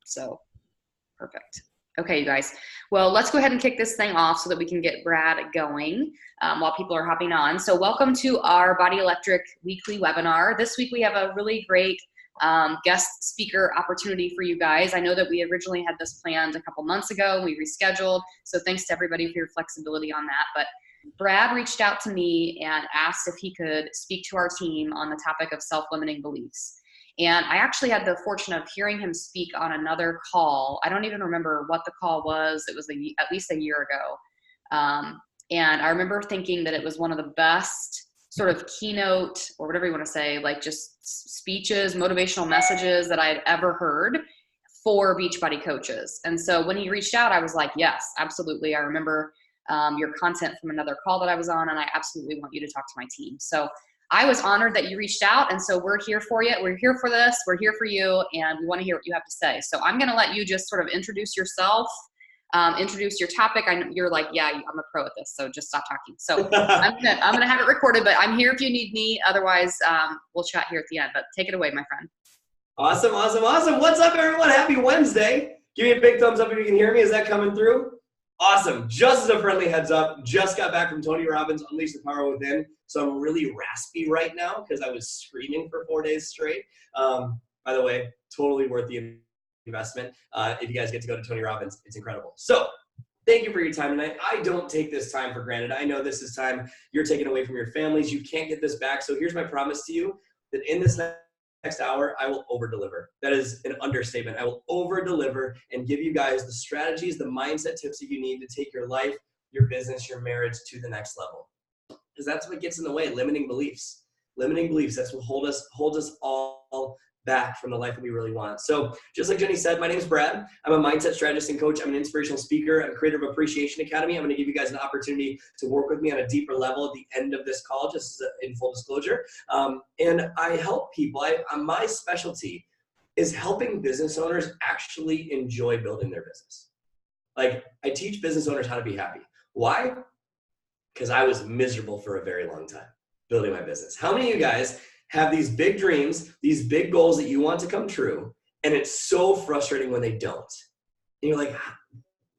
So perfect. Okay, you guys. Well, let's go ahead and kick this thing off so that we can get Brad going while people are hopping on. So welcome to our Body Electric weekly webinar. This week we have a really great guest speaker opportunity for you guys. I know that we originally had this planned a couple months ago and we rescheduled. So thanks to everybody for your flexibility on that. But Brad reached out to me and asked if he could speak to our team on the topic of self-limiting beliefs. And I actually had the fortune of hearing him speak on another call. I don't even remember what the call was. It was at least a year ago. And I remember thinking that it was one of the best sort of keynote, or whatever you want to say, like just speeches, motivational messages that I had ever heard for Beachbody coaches. And so when he reached out, I was like, yes, absolutely. I remember your content from another call that I was on, and I absolutely want you to talk to my team. So I was honored that you reached out, and so we're here for you. We're here for this. We're here for you, and we want to hear what you have to say. So I'm going to let you just sort of introduce yourself, introduce your topic. You're like, yeah, I'm a pro at this, so just stop talking. So I'm gonna have it recorded, but I'm here if you need me. Otherwise, we'll chat here at the end. But take it away, my friend. Awesome, awesome, awesome. What's up, everyone? Happy Wednesday. Give me a big thumbs up if you can hear me. Is that coming through? Awesome. Just as a friendly heads up, just got back from Tony Robbins' Unleash the Power Within. So I'm really raspy right now because I was screaming for 4 days straight. By the way, totally worth the investment. If you guys get to go to Tony Robbins, it's incredible. So thank you for your time tonight. I don't take this time for granted. I know this is time you're taking away from your families. You can't get this back. So here's my promise to you that in this next hour, I will over-deliver. That is an understatement. I will over-deliver and give you guys the strategies, the mindset tips that you need to take your life, your business, your marriage to the next level. Because that's what gets in the way, limiting beliefs. Limiting beliefs, that's what holds us all back from the life that we really want. So just like Jenny said, my name is Brad. I'm a mindset strategist and coach. I'm an inspirational speaker. I'm a creator of Appreciation Academy. I'm going to give you guys an opportunity to work with me on a deeper level at the end of this call, just as in full disclosure. And I help people. My specialty is helping business owners actually enjoy building their business. Like, I teach business owners how to be happy. Why? Because I was miserable for a very long time building my business. How many of you guys have these big dreams, these big goals that you want to come true, and it's so frustrating when they don't? And you're like,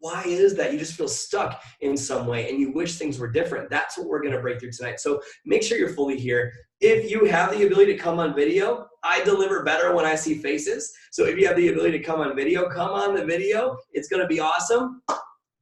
why is that? You just feel stuck in some way and you wish things were different. That's what we're going to break through tonight. So make sure you're fully here. If you have the ability to come on video, I deliver better when I see faces. So if you have the ability to come on video, come on the video. It's going to be awesome.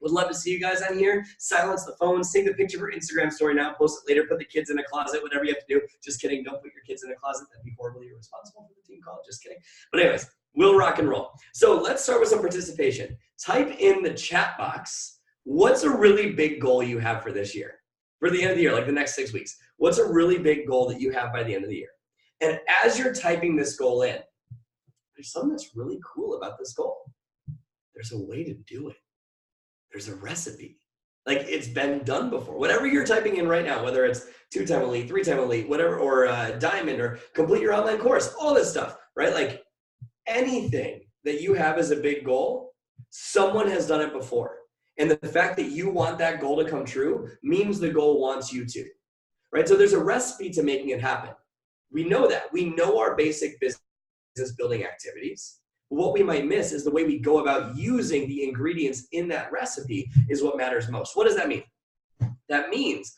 Would love to see you guys on here. Silence the phones. Take the picture for Instagram story now. Post it later. Put the kids in a closet. Whatever you have to do. Just kidding. Don't put your kids in a closet. That'd be horribly irresponsible for the team call. Just kidding. But anyways, we'll rock and roll. So let's start with some participation. Type in the chat box, what's a really big goal you have for this year? For the end of the year, like the next 6 weeks. What's a really big goal that you have by the end of the year? And as you're typing this goal in, there's something that's really cool about this goal. There's a way to do it. There's a recipe. Like, it's been done before. Whatever you're typing in right now, whether it's 2-time elite, 3-time elite, whatever, or diamond, or complete your online course, all this stuff, right? Like, anything that you have as a big goal, someone has done it before. And the fact that you want that goal to come true means the goal wants you to, right? So there's a recipe to making it happen. We know that. We know our basic business building activities. What we might miss is the way we go about using the ingredients in that recipe is what matters most. What does that mean? That means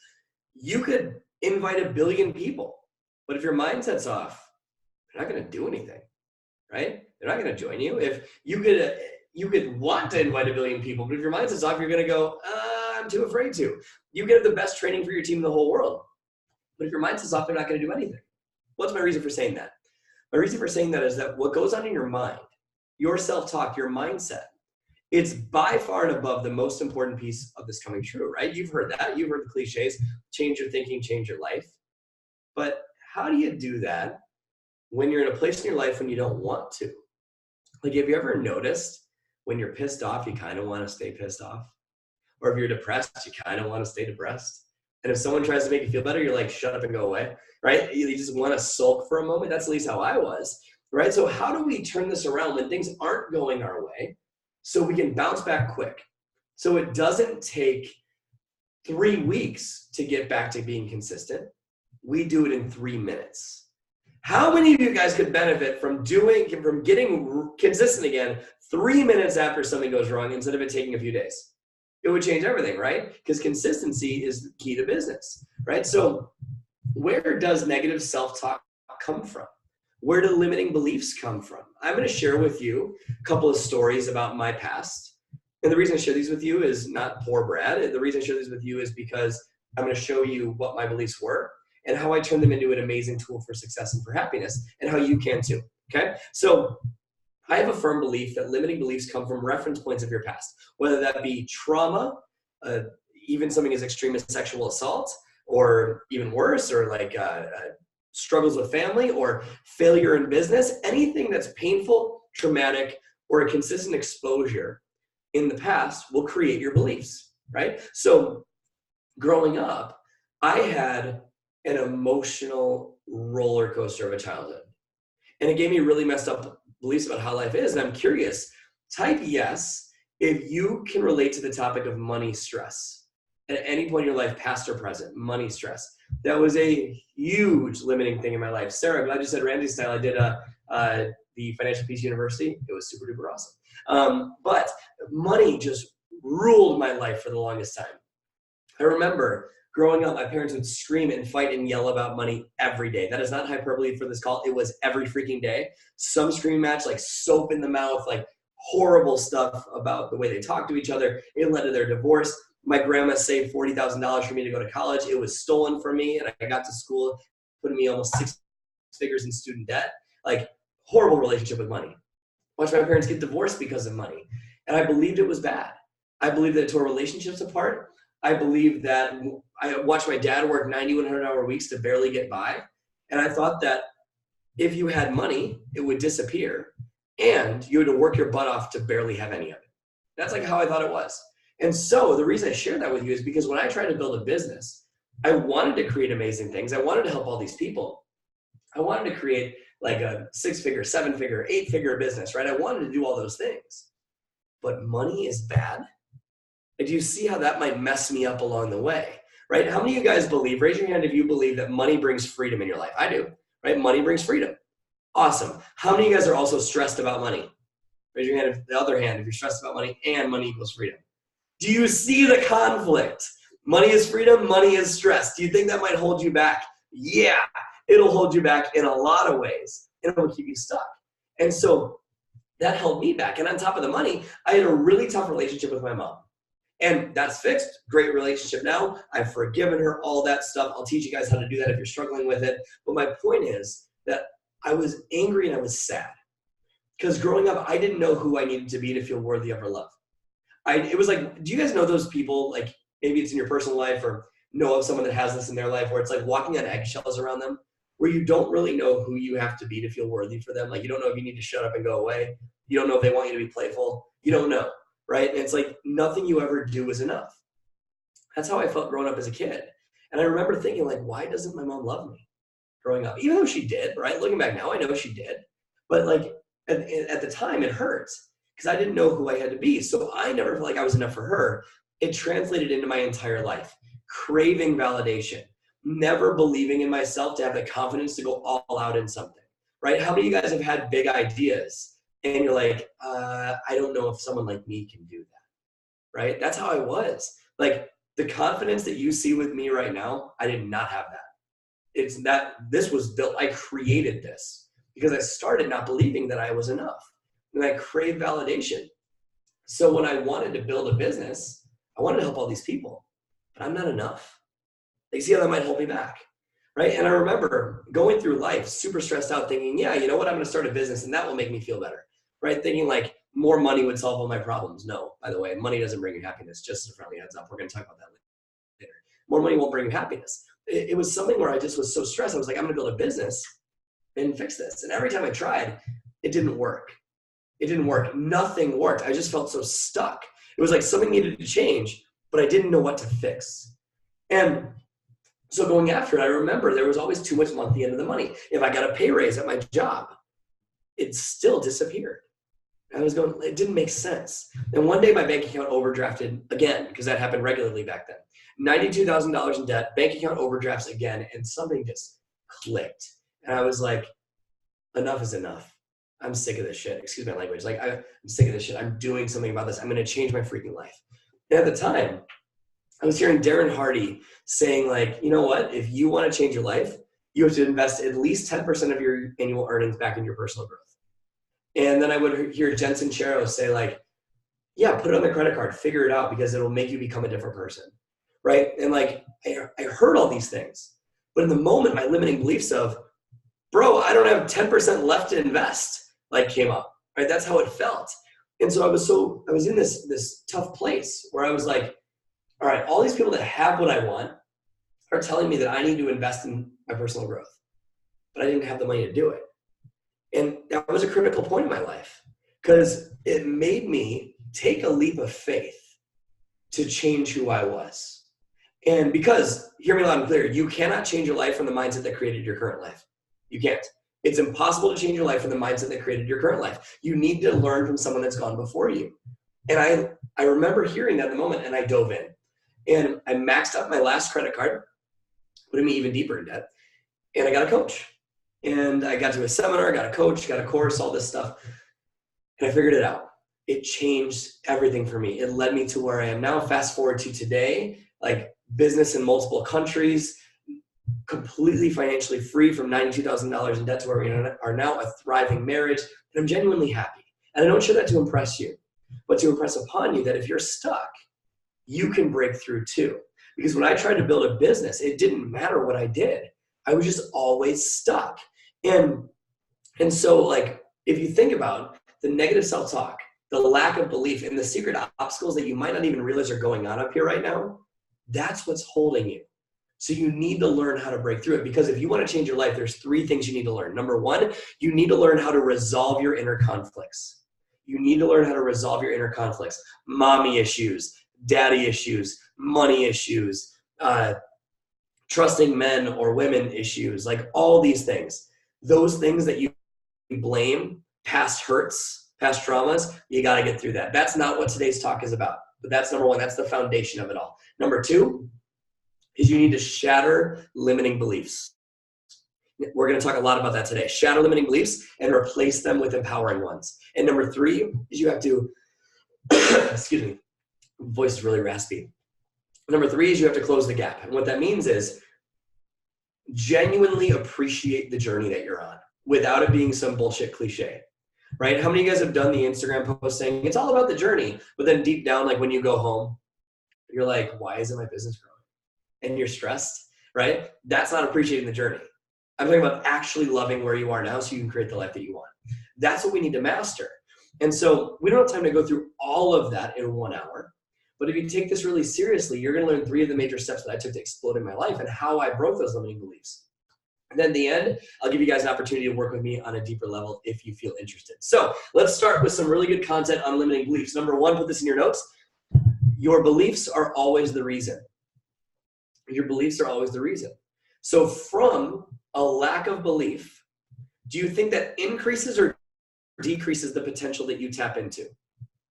you could invite 1 billion people, but if your mindset's off, they're not going to do anything, right? They're not going to join you. If you could want to invite 1 billion people, but if your mindset's off, you're going to go, I'm too afraid to. You could have the best training for your team in the whole world, but if your mindset's off, they're not going to do anything. What's my reason for saying that? My reason for saying that is that what goes on in your mind, your self-talk, your mindset, it's by far and above the most important piece of this coming true, right? You've heard that. You've heard the cliches, change your thinking, change your life. But how do you do that when you're in a place in your life when you don't want to? Like, have you ever noticed when you're pissed off, you kind of want to stay pissed off? Or if you're depressed, you kind of want to stay depressed? And if someone tries to make you feel better, you're like, shut up and go away, right? You just want to sulk for a moment. That's at least how I was. Right? So how do we turn this around when things aren't going our way so we can bounce back quick? So it doesn't take 3 weeks to get back to being consistent. We do it in 3 minutes. How many of you guys could benefit from getting consistent again 3 minutes after something goes wrong instead of it taking a few days? It would change everything, right? Because consistency is the key to business, right? So where does negative self-talk come from? Where do limiting beliefs come from? I'm going to share with you a couple of stories about my past. And the reason I share these with you is not poor Brad. The reason I share these with you is because I'm going to show you what my beliefs were and how I turned them into an amazing tool for success and for happiness, and how you can too, okay? So I have a firm belief that limiting beliefs come from reference points of your past, whether that be trauma, even something as extreme as sexual assault, or even worse, or like struggles with family or failure in business, anything that's painful, traumatic, or a consistent exposure in the past will create your beliefs, right? So growing up, I had an emotional roller coaster of a childhood. And it gave me really messed up beliefs about how life is. And I'm curious, type yes if you can relate to the topic of money stress. At any point in your life, past or present, money stress. That was a huge limiting thing in my life. Sarah, I'm glad you said Randy style. I did the Financial Peace University. It was super duper awesome. But money just ruled my life for the longest time. I remember growing up, my parents would scream and fight and yell about money every day. That is not hyperbole for this call. It was every freaking day. Some scream match, like soap in the mouth, like horrible stuff about the way they talk to each other. It led to their divorce. My grandma saved $40,000 for me to go to college. It was stolen from me, and I got to school, putting me almost 6 figures in student debt. Like, horrible relationship with money. Watched my parents get divorced because of money. And I believed it was bad. I believed that it tore relationships apart. I believed that I watched my dad work 90, 100-hour weeks to barely get by. And I thought that if you had money, it would disappear. And you had to work your butt off to barely have any of it. That's like how I thought it was. And so the reason I share that with you is because when I tried to build a business, I wanted to create amazing things. I wanted to help all these people. I wanted to create like a 6-figure, 7-figure, 8-figure business, right? I wanted to do all those things. But money is bad. And do you see how that might mess me up along the way, right? How many of you guys believe, raise your hand if you believe that money brings freedom in your life? I do, right? Money brings freedom. Awesome. How many of you guys are also stressed about money? Raise your hand if the other hand if you're stressed about money and money equals freedom. Do you see the conflict? Money is freedom, money is stress. Do you think that might hold you back? Yeah, it'll hold you back in a lot of ways, and it'll keep you stuck. And so that held me back. And on top of the money, I had a really tough relationship with my mom. And that's fixed. Great relationship now. I've forgiven her, all that stuff. I'll teach you guys how to do that if you're struggling with it. But my point is that I was angry and I was sad. Because growing up, I didn't know who I needed to be to feel worthy of her love. It was like, do you guys know those people, like maybe it's in your personal life or know of someone that has this in their life where it's like walking on eggshells around them, where you don't really know who you have to be to feel worthy for them. Like you don't know if you need to shut up and go away. You don't know if they want you to be playful. You don't know, right? And it's like nothing you ever do is enough. That's how I felt growing up as a kid. And I remember thinking like, why doesn't my mom love me growing up? Even though she did, right? Looking back now, I know she did. But like at the time it hurts. Because I didn't know who I had to be. So I never felt like I was enough for her. It translated into my entire life. Craving validation. Never believing in myself to have the confidence to go all out in something. Right? How many of you guys have had big ideas and you're like, I don't know if someone like me can do that. Right? That's how I was. Like the confidence that you see with me right now, I did not have that. It's that this was built. I created this because I started not believing that I was enough. And I crave validation. So when I wanted to build a business, I wanted to help all these people, but I'm not enough. You see how that might hold me back, right? And I remember going through life super stressed out thinking, yeah, you know what? I'm going to start a business and that will make me feel better, right? Thinking like more money would solve all my problems. No, by the way, money doesn't bring you happiness. Just as a friendly heads up. We're going to talk about that later. More money won't bring you happiness. It was something where I just was so stressed. I was like, I'm going to build a business and fix this. And every time I tried, it didn't work. It didn't work. Nothing worked. I just felt so stuck. It was like something needed to change, but I didn't know what to fix. And so going after it, I remember there was always too much money at the end of the money. If I got a pay raise at my job, it still disappeared. I was going, it didn't make sense. And one day my bank account overdrafted again, because that happened regularly back then. $92,000 in debt, bank account overdrafts again, and something just clicked. And I was like, enough is enough. I'm sick of this shit. Excuse my language. Like, I'm sick of this shit. I'm doing something about this. I'm going to change my freaking life. And at the time, I was hearing Darren Hardy saying, like, you know what? If you want to change your life, you have to invest at least 10% of your annual earnings back in your personal growth. And then I would hear Jensen Charo say, like, yeah, put it on the credit card, figure it out, because it'll make you become a different person, right? And like, I heard all these things, but in the moment, my limiting beliefs of, bro, I don't have 10% left to invest, like, came up, right? That's how it felt. And so I was in this tough place where I was like, all right, all these people that have what I want are telling me that I need to invest in my personal growth, but I didn't have the money to do it. And that was a critical point in my life, because it made me take a leap of faith to change who I was. And because, hear me loud and clear, you cannot change your life from the mindset that created your current life. You can't. It's impossible to change your life from the mindset that created your current life. You need to learn from someone that's gone before you. And I remember hearing that in the moment, and I dove in. And I maxed out my last credit card, putting me even deeper in debt. And I got a coach. And I got to a seminar, got a coach, got a course, all this stuff. And I figured it out. It changed everything for me. It led me to where I am now. Fast forward to today, like, business in multiple countries, completely financially free from $92,000 in debt to where we are now, a thriving marriage. And I'm genuinely happy. And I don't share that to impress you, but to impress upon you that if you're stuck, you can break through too. Because when I tried to build a business, it didn't matter what I did. I was just always stuck. And so, like, if you think about the negative self-talk, the lack of belief, and the secret obstacles that you might not even realize are going on up here right now, that's what's holding you. So you need to learn how to break through it, because if you want to change your life, there's 3 things you need to learn. Number 1, you need to learn how to resolve your inner conflicts. You need to learn how to resolve your inner conflicts. Mommy issues, daddy issues, money issues, trusting men or women issues, like all these things. Those things that you blame, past hurts, past traumas, you got to get through that. That's not what today's talk is about, but that's number 1. That's the foundation of it all. Number 2 is you need to shatter limiting beliefs. We're going to talk a lot about that today. Shatter limiting beliefs and replace them with empowering ones. And number 3 is you have to, excuse me, voice is really raspy. Number 3 is you have to close the gap. And what that means is genuinely appreciate the journey that you're on without it being some bullshit cliche, right? How many of you guys have done the Instagram post saying it's all about the journey, but then deep down, like when you go home, you're like, why isn't my business growing? And you're stressed, right? That's not appreciating the journey. I'm talking about actually loving where you are now so you can create the life that you want. That's what we need to master. And so we don't have time to go through all of that in 1 hour. But if you take this really seriously, you're going to learn 3 of the major steps that I took to explode in my life and how I broke those limiting beliefs. And then at the end, I'll give you guys an opportunity to work with me on a deeper level if you feel interested. So let's start with some really good content on limiting beliefs. Number 1, put this in your notes. Your beliefs are always the reason. Your beliefs are always the reason. So from a lack of belief, do you think that increases or decreases the potential that you tap into?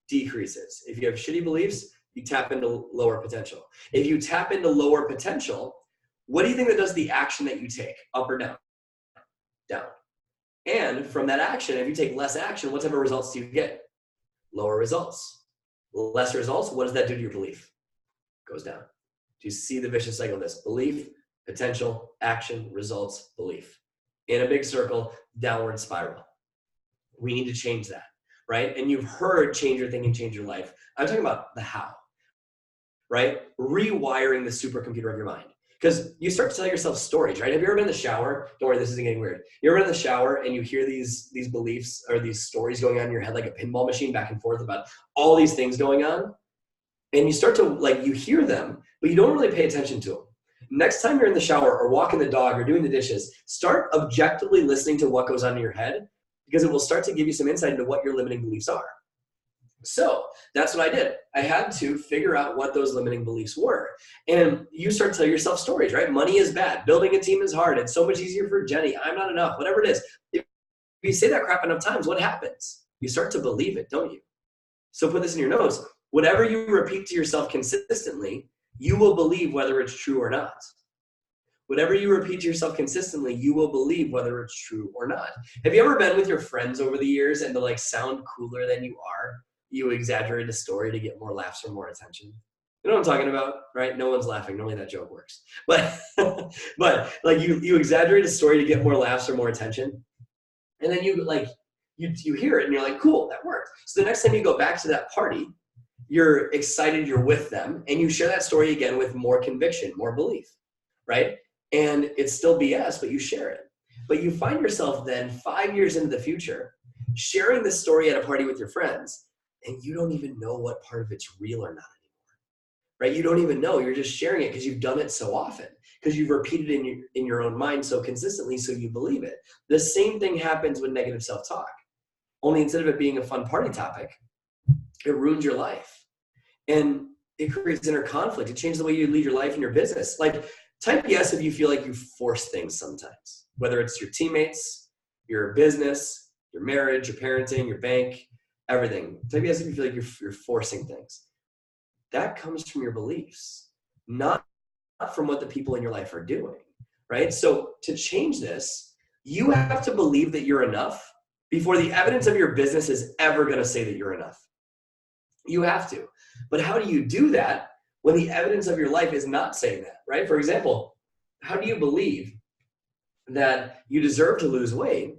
Decreases. If you have shitty beliefs, you tap into lower potential. If you tap into lower potential, what do you think that does the action that you take? Up or down? Down. And from that action, if you take less action, what type of results do you get? Lower results. Less results, what does that do to your belief? Goes down. Do you see the vicious cycle of this? Belief, potential, action, results, belief. In a big circle, downward spiral. We need to change that, right? And you've heard change your thinking, change your life. I'm talking about the how, right? Rewiring the supercomputer of your mind. Because you start to tell yourself stories, right? Have you ever been in the shower? Don't worry, this isn't getting weird. You ever been in the shower and you hear these beliefs or these stories going on in your head like a pinball machine back and forth about all these things going on? And you start to, like, you hear them, but you don't really pay attention to them. Next time you're in the shower or walking the dog or doing the dishes, start objectively listening to what goes on in your head, because it will start to give you some insight into what your limiting beliefs are. So that's what I did. I had to figure out what those limiting beliefs were. And you start to tell yourself stories, right? Money is bad. Building a team is hard. It's so much easier for Jenny. I'm not enough. Whatever it is. If you say that crap enough times, what happens? You start to believe it, don't you? So put this in your notes. Whatever you repeat to yourself consistently, you will believe whether it's true or not. Whatever you repeat to yourself consistently, you will believe whether it's true or not. Have you ever been with your friends over the years and to like sound cooler than you are, you exaggerate a story to get more laughs or more attention? You know what I'm talking about, right? No one's laughing. Normally that joke works. But but like you exaggerate a story to get more laughs or more attention. And then you hear it and you're like, cool, that worked. So the next time you go back to that party, you're excited you're with them, and you share that story again with more conviction, more belief, right? And it's still BS, but you share it. But you find yourself then 5 years into the future sharing this story at a party with your friends, and you don't even know what part of it's real or not anymore, right? You don't even know. You're just sharing it because you've done it so often, because you've repeated it in your own mind so consistently, so you believe it. The same thing happens with negative self-talk. Only instead of it being a fun party topic, it ruins your life. And it creates inner conflict. It changes the way you lead your life and your business. Like, type yes if you feel like you force things sometimes, whether it's your teammates, your business, your marriage, your parenting, your bank, everything. Type yes if you feel like you're forcing things. That comes from your beliefs, not from what the people in your life are doing, right? So to change this, you have to believe that you're enough before the evidence of your business is ever going to say that you're enough. You have to. But how do you do that when the evidence of your life is not saying that, right? For example, how do you believe that you deserve to lose weight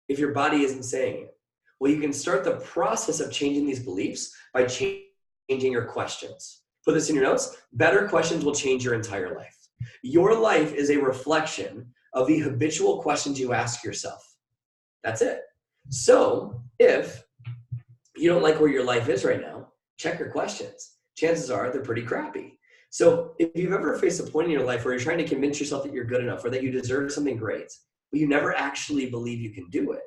if your body isn't saying it? Well, you can start the process of changing these beliefs by changing your questions. Put this in your notes. Better questions will change your entire life. Your life is a reflection of the habitual questions you ask yourself. That's it. So if you don't like where your life is right now, check your questions. Chances are they're pretty crappy. So if you've ever faced a point in your life where you're trying to convince yourself that you're good enough or that you deserve something great, but you never actually believe you can do it,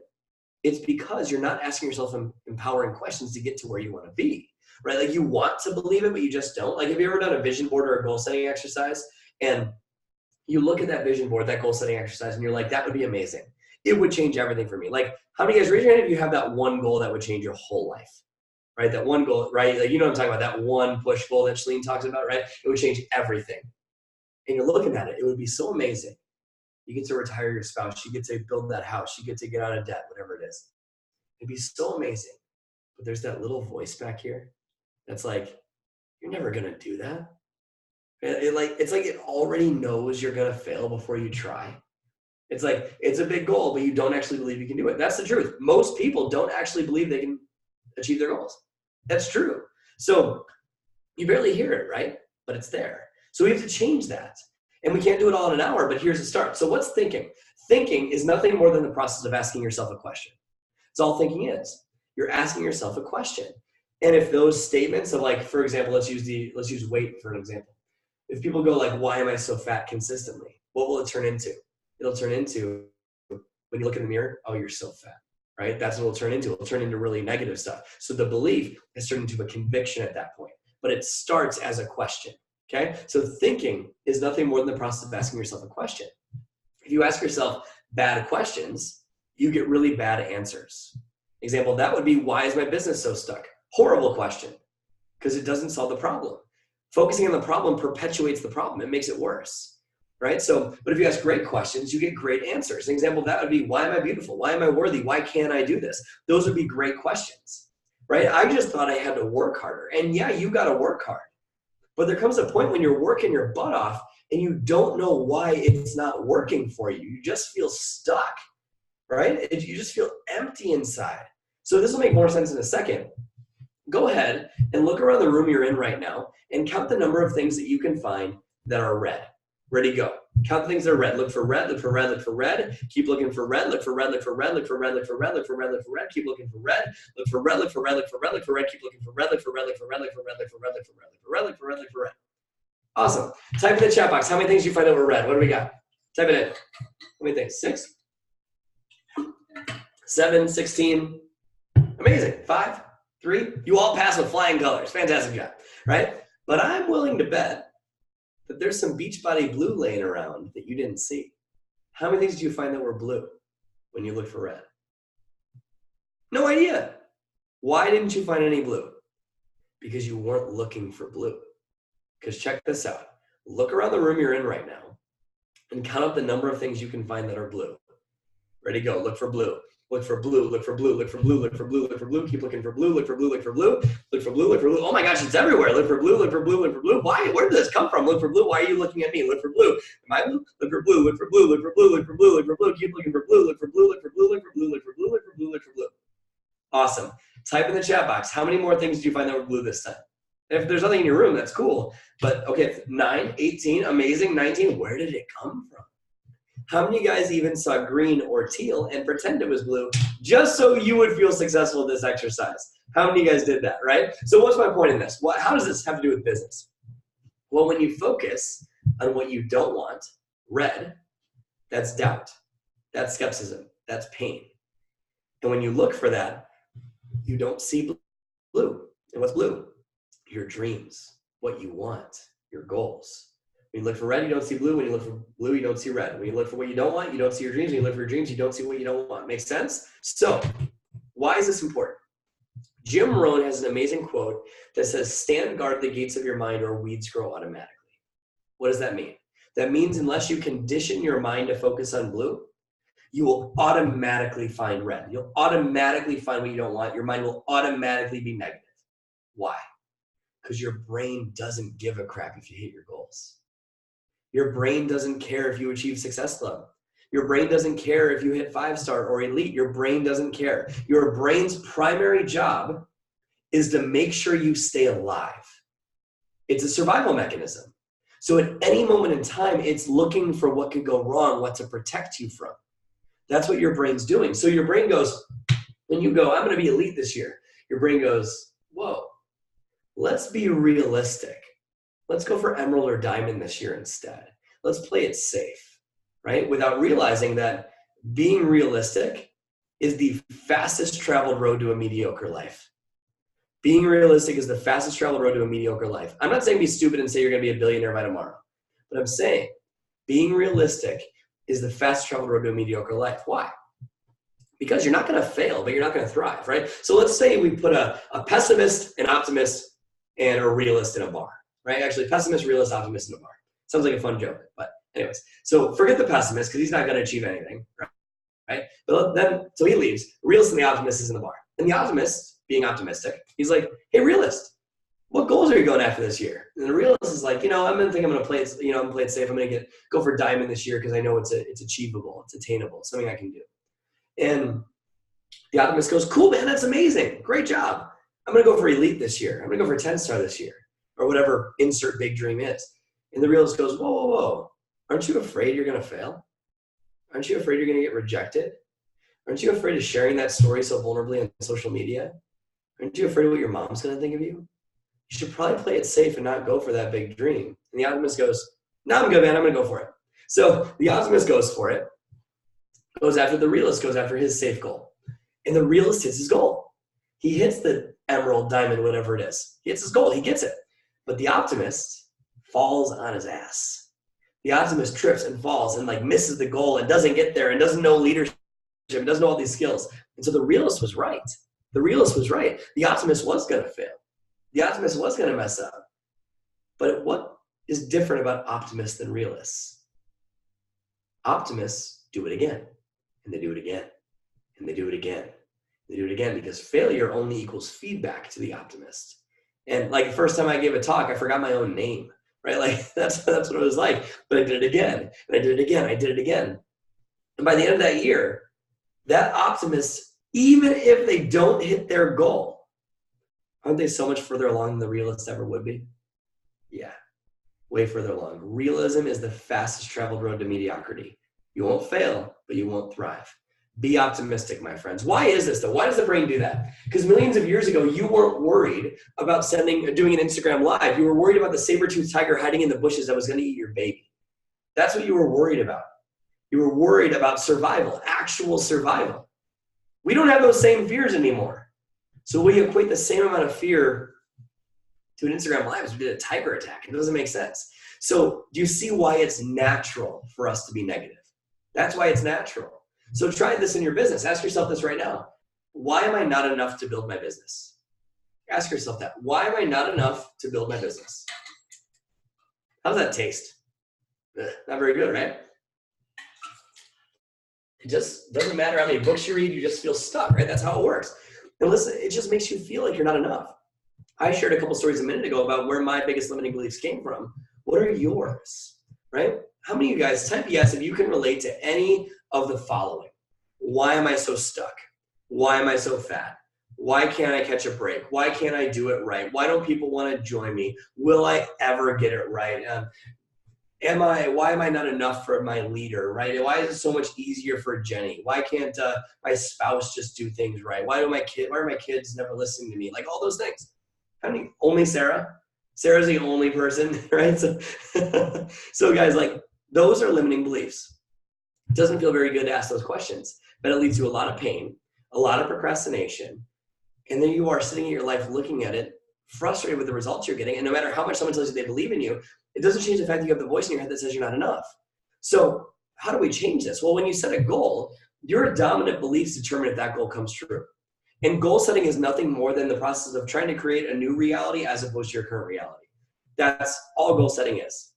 it's because you're not asking yourself empowering questions to get to where you want to be, right? Like, you want to believe it, but you just don't. Like, have you ever done a vision board or a goal setting exercise? And you look at that vision board, that goal setting exercise, and you're like, that would be amazing. It would change everything for me. Like, how many guys, raise your hand if you have that one goal that would change your whole life? Right? That one goal, right? Like, you know what I'm talking about, that one push goal that Shalene talks about, right? It would change everything. And you're looking at it, it would be so amazing. You get to retire your spouse, you get to build that house, you get to get out of debt, whatever it is. It'd be so amazing. But there's that little voice back here that's like, you're never gonna do that. It's like it already knows you're gonna fail before you try. It's like, it's a big goal, but you don't actually believe you can do it. That's the truth. Most people don't actually believe they can achieve their goals. That's true. So you barely hear it, right? But it's there. So we have to change that. And we can't do it all in an hour, but here's the start. So what's thinking? Thinking is nothing more than the process of asking yourself a question. It's all thinking is. You're asking yourself a question. And if those statements of, like, for example, let's use weight for an example. If people go like, why am I so fat consistently? What will it turn into? It'll turn into, when you look in the mirror, oh, you're so fat. Right? That's what it'll turn into. It'll turn into really negative stuff. So the belief has turned into a conviction at that point, but it starts as a question. Okay? So thinking is nothing more than the process of asking yourself a question. If you ask yourself bad questions, you get really bad answers. Example, that would be, why is my business so stuck? Horrible question, because it doesn't solve the problem. Focusing on the problem perpetuates the problem. It makes it worse. Right? So, but if you ask great questions, you get great answers. An example of that would be, why am I beautiful? Why am I worthy? Why can't I do this? Those would be great questions, right? I just thought I had to work harder. And yeah, you got to work hard. But there comes a point when you're working your butt off and you don't know why it's not working for you. You just feel stuck, right? You just feel empty inside. So this will make more sense in a second. Go ahead and look around the room you're in right now and count the number of things that you can find that are red. Ready, go. Count the things that are red. Look for red, look for red, look for red. Keep looking for red, look for red, look for red, look for red, look for red, look for red, look for red. Keep looking for red, look for red, look for red, look for red, look for red. Keep looking for red, look for red, look for red, look for red, look for red, look for red, look for red, look for red, look for red. Awesome. Type in the chat box. How many things do you find out were red? What do we got? Type it in. How many things? 6? 7, 16. Amazing. 5, 3. You all pass with flying colors. Fantastic job, right? But I'm willing to bet that there's some Beachbody blue laying around that you didn't see. How many things did you find that were blue when you looked for red? No idea. Why didn't you find any blue? Because you weren't looking for blue. Because check this out. Look around the room you're in right now and count up the number of things you can find that are blue. Ready, go. Look for blue. Look for blue, look for blue, look for blue, look for blue, look for blue. Keep looking for blue, look for blue, look for blue, look for blue, look for blue. Oh my gosh, it's everywhere. Look for blue, look for blue, look for blue. Why? Where did this come from? Look for blue. Why are you looking at me? Look for blue. Am I blue? Look for blue, look for blue, look for blue, look for blue, look for blue. Keep looking for blue, look for blue, look for blue, look for blue, look for blue, look for blue, look for blue. Awesome. Type in the chat box. How many more things do you find that were blue this time? If there's nothing in your room, that's cool. But okay, 9, 18, amazing, 19. Where did it come from? How many guys even saw green or teal and pretend it was blue just so you would feel successful in this exercise? How many guys did that, right? So what's my point in this? How does this have to do with business? Well, when you focus on what you don't want, red, that's doubt, that's skepticism, that's pain. And when you look for that, you don't see blue. And what's blue? Your dreams, what you want, your goals. When you look for red, you don't see blue. When you look for blue, you don't see red. When you look for what you don't want, you don't see your dreams. When you look for your dreams, you don't see what you don't want. Makes sense? So why is this important? Jim Rohn has an amazing quote that says, stand guard at the gates of your mind or weeds grow automatically. What does that mean? That means unless you condition your mind to focus on blue, you will automatically find red. You'll automatically find what you don't want. Your mind will automatically be negative. Why? Because your brain doesn't give a crap if you hit your goals. Your brain doesn't care if you achieve Success Club. Your brain doesn't care if you hit 5-star or elite. Your brain doesn't care. Your brain's primary job is to make sure you stay alive. It's a survival mechanism. So at any moment in time, it's looking for what could go wrong, what to protect you from. That's what your brain's doing. So your brain goes, when you go, I'm going to be elite this year, your brain goes, whoa, let's be realistic. Let's go for emerald or diamond this year instead. Let's play it safe, right? Without realizing that being realistic is the fastest traveled road to a mediocre life. Being realistic is the fastest traveled road to a mediocre life. I'm not saying be stupid and say you're going to be a billionaire by tomorrow, but I'm saying being realistic is the fastest traveled road to a mediocre life. Why? Because you're not going to fail, but you're not going to thrive, right? So let's say we put a pessimist, an optimist, and a realist in a bar. Right? Actually, pessimist, realist, optimist in a bar. Sounds like a fun joke, but anyways. So forget the pessimist because he's not going to achieve anything, right? But then, so he leaves. The realist and the optimist is in the bar. And the optimist, being optimistic, he's like, hey, realist, what goals are you going after this year? And the realist is like, I'm going to play it, I'm going to play it safe. I'm going to go for diamond this year because I know it's achievable, it's attainable, it's something I can do. And the optimist goes, cool, man, that's amazing. Great job. I'm going to go for elite this year. I'm going to go for 10-star this year. Or whatever insert big dream is. And the realist goes, whoa, whoa, whoa. Aren't you afraid you're going to fail? Aren't you afraid you're going to get rejected? Aren't you afraid of sharing that story so vulnerably on social media? Aren't you afraid of what your mom's going to think of you? You should probably play it safe and not go for that big dream. And the optimist goes, no, I'm good, man. I'm going to go for it. So the optimist goes for it, goes after the realist, goes after his safe goal. And the realist hits his goal. He hits the emerald, diamond, whatever it is. He hits his goal. He gets it. But the optimist falls on his ass. The optimist trips and falls and misses the goal and doesn't get there and doesn't know leadership and doesn't know all these skills. And so the realist was right. The realist was right. The optimist was going to fail. The optimist was going to mess up. But what is different about optimists than realists? Optimists do it again, and they do it again, and they do it again. They do it again because failure only equals feedback to the optimist. And the first time I gave a talk, I forgot my own name, right? That's what it was like. But I did it again, and I did it again, I did it again. And by the end of that year, that optimist, even if they don't hit their goal, aren't they so much further along than the realist ever would be? Yeah, way further along. Realism is the fastest traveled road to mediocrity. You won't fail, but you won't thrive. Be optimistic, my friends. Why is this though? Why does the brain do that? Because millions of years ago, you weren't worried about doing an Instagram live. You were worried about the saber-toothed tiger hiding in the bushes that was going to eat your baby. That's what you were worried about. You were worried about survival, actual survival. We don't have those same fears anymore. So we equate the same amount of fear to an Instagram live as we did a tiger attack. It doesn't make sense. So do you see why it's natural for us to be negative? That's why it's natural. So try this in your business. Ask yourself this right now. Why am I not enough to build my business? Ask yourself that. Why am I not enough to build my business? How does that taste? Not very good, right? It just doesn't matter how many books you read, you just feel stuck, right? That's how it works. And listen, it just makes you feel like you're not enough. I shared a couple stories a minute ago about where my biggest limiting beliefs came from. What are yours, right? How many of you guys, type yes if you can relate to any of the following. Why am I so stuck? Why am I so fat? Why can't I catch a break? Why can't I do it right? Why don't people want to join me? Will I ever get it right? Why am I not enough for my leader, right? Why is it so much easier for Jenny? Why can't my spouse just do things right? Why are my kids never listening to me? Like all those things. How many? Only Sarah? Sarah's the only person, right? So guys, like those are limiting beliefs. It doesn't feel very good to ask those questions, but it leads to a lot of pain, a lot of procrastination. And then you are sitting in your life looking at it, frustrated with the results you're getting. And no matter how much someone tells you they believe in you, it doesn't change the fact that you have the voice in your head that says you're not enough. So how do we change this? Well, when you set a goal, your dominant beliefs determine if that goal comes true. And goal setting is nothing more than the process of trying to create a new reality as opposed to your current reality. That's all goal setting is.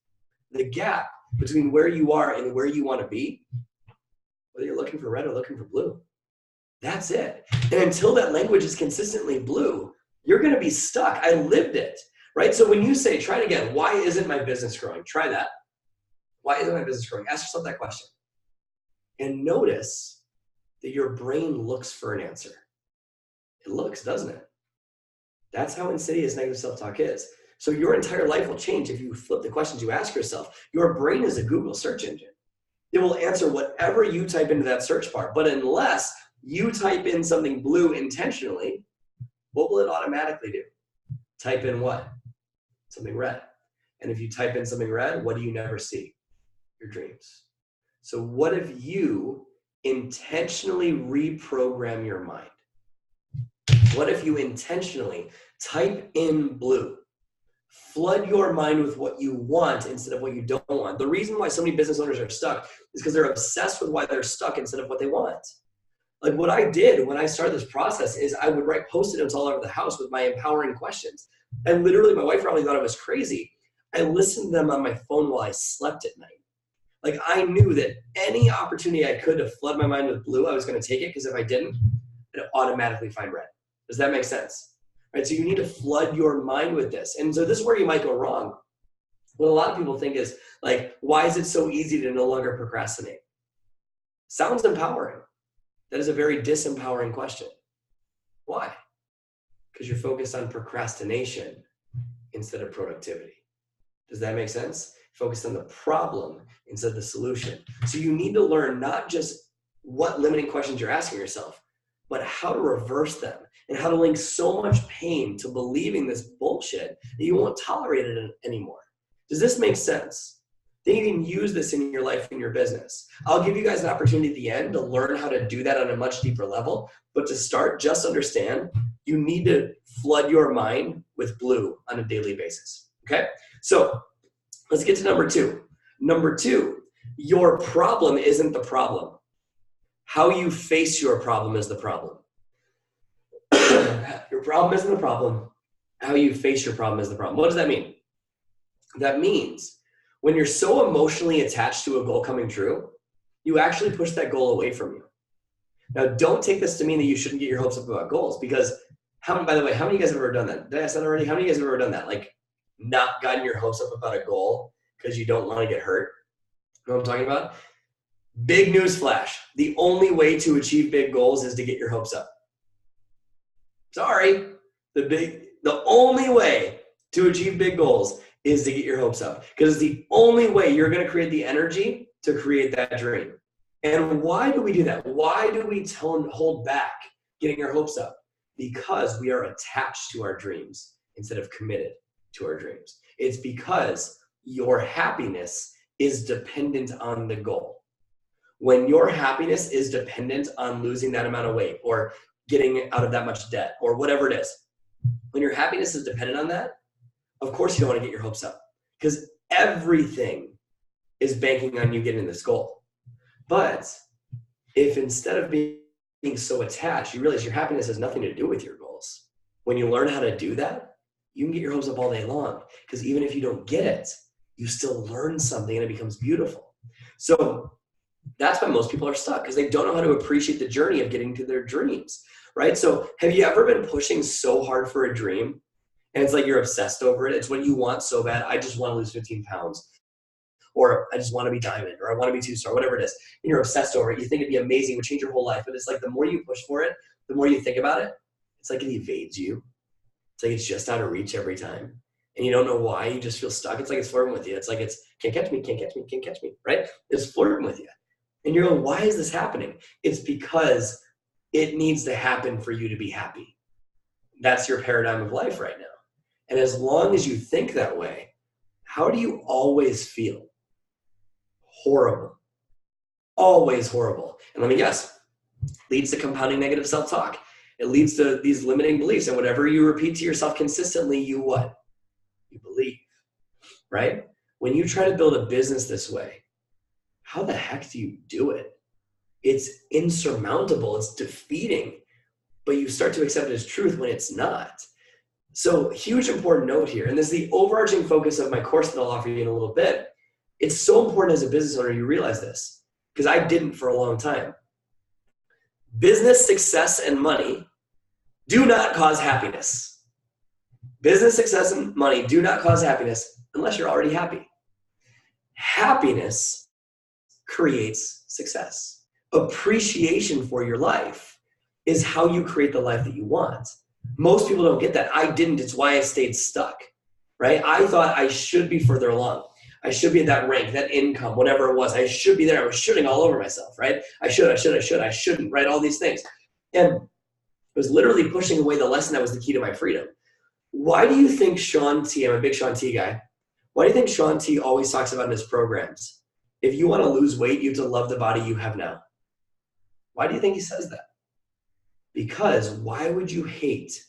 The gap between where you are and where you want to be, whether you're looking for red or looking for blue, that's it. And until that language is consistently blue, you're going to be stuck. I lived it, right? So when you say, try it again, why isn't my business growing? Try that. Why isn't my business growing? Ask yourself that question. And notice that your brain looks for an answer. It looks, doesn't it? That's how insidious negative self-talk is. So your entire life will change if you flip the questions you ask yourself. Your brain is a Google search engine. It will answer whatever you type into that search bar. But unless you type in something blue intentionally, what will it automatically do? Type in what? Something red. And if you type in something red, what do you never see? Your dreams. So what if you intentionally reprogram your mind? What if you intentionally type in blue? Flood your mind with what you want instead of what you don't want. The reason why so many business owners are stuck is because they're obsessed with why they're stuck instead of what they want. Like what I did when I started this process is I would write Post-it notes all over the house with my empowering questions. And literally my wife probably thought I was crazy. I listened to them on my phone while I slept at night. Like I knew that any opportunity I could to flood my mind with blue, I was going to take it because if I didn't, I'd automatically find red. Does that make sense? Right? So you need to flood your mind with this. And so this is where you might go wrong. What a lot of people think is like, why is it so easy to no longer procrastinate? Sounds empowering. That is a very disempowering question. Why? Because you're focused on procrastination instead of productivity. Does that make sense? Focused on the problem instead of the solution. So you need to learn not just what limiting questions you're asking yourself, but how to reverse them and how to link so much pain to believing this bullshit that you won't tolerate it anymore. Does this make sense? Then you can use this in your life and your business. I'll give you guys an opportunity at the end to learn how to do that on a much deeper level. But to start, just understand you need to flood your mind with blue on a daily basis. Okay? So let's get to number two. Number two, your problem isn't the problem. How you face your problem is the problem. Your problem isn't the problem. How you face your problem is the problem. What does that mean? That means when you're so emotionally attached to a goal coming true, you actually push that goal away from you. Now, don't take this to mean that you shouldn't get your hopes up about goals because, by the way, how many of you guys have ever done that? Did I ask that already? How many of you guys have ever done that? Like not gotten your hopes up about a goal because you don't want to get hurt? You know what I'm talking about? Big news flash. The only way to achieve big goals is to get your hopes up. Sorry. The only way to achieve big goals is to get your hopes up because it's the only way you're going to create the energy to create that dream. And why do we do that? Why do we hold back getting our hopes up? Because we are attached to our dreams instead of committed to our dreams. It's because your happiness is dependent on the goal. When your happiness is dependent on losing that amount of weight or getting out of that much debt or whatever it is, when your happiness is dependent on that, of course you don't want to get your hopes up because everything is banking on you getting this goal. But if instead of being so attached, you realize your happiness has nothing to do with your goals, when you learn how to do that, you can get your hopes up all day long because even if you don't get it, you still learn something and it becomes beautiful. So That's why most people are stuck, because they don't know how to appreciate the journey of getting to their dreams, right? So have you ever been pushing so hard for a dream and it's like you're obsessed over it? It's what you want so bad. I just want to lose 15 pounds, or I just want to be diamond, or I want to be 2-star, whatever it is. And you're obsessed over it. You think it'd be amazing, it would change your whole life. But it's like the more you push for it, the more you think about it, it's like it evades you. It's like it's just out of reach every time. And you don't know why. You just feel stuck. It's like it's flirting with you. It's like it's can't catch me, can't catch me, can't catch me, right? It's flirting with you. And you're going, why is this happening? It's because it needs to happen for you to be happy. That's your paradigm of life right now. And as long as you think that way, how do you always feel? Horrible. Always horrible. And let me guess, leads to compounding negative self-talk. It leads to these limiting beliefs. And whatever you repeat to yourself consistently, you what? You believe, right? When you try to build a business this way, how the heck do you do it? It's insurmountable. It's defeating. But you start to accept it as truth when it's not. So huge important note here, and this is the overarching focus of my course that I'll offer you in a little bit. It's so important as a business owner you realize this, because I didn't for a long time. Business success and money do not cause happiness. Business success and money do not cause happiness unless you're already happy. Happiness creates success. Appreciation for your life is how you create the life that you want. Most people don't get that. I didn't. It's why I stayed stuck, right? I thought I should be further along. I should be at that rank, that income, whatever it was. I should be there. I was shooting all over myself, right? I shouldn't, right? All these things. And it was literally pushing away the lesson that was the key to my freedom. Why do you think Shaun T, I'm a big Shaun T guy, why do you think Shaun T always talks about in his programs, if you want to lose weight, you have to love the body you have now? Why do you think he says that? Because why would you hate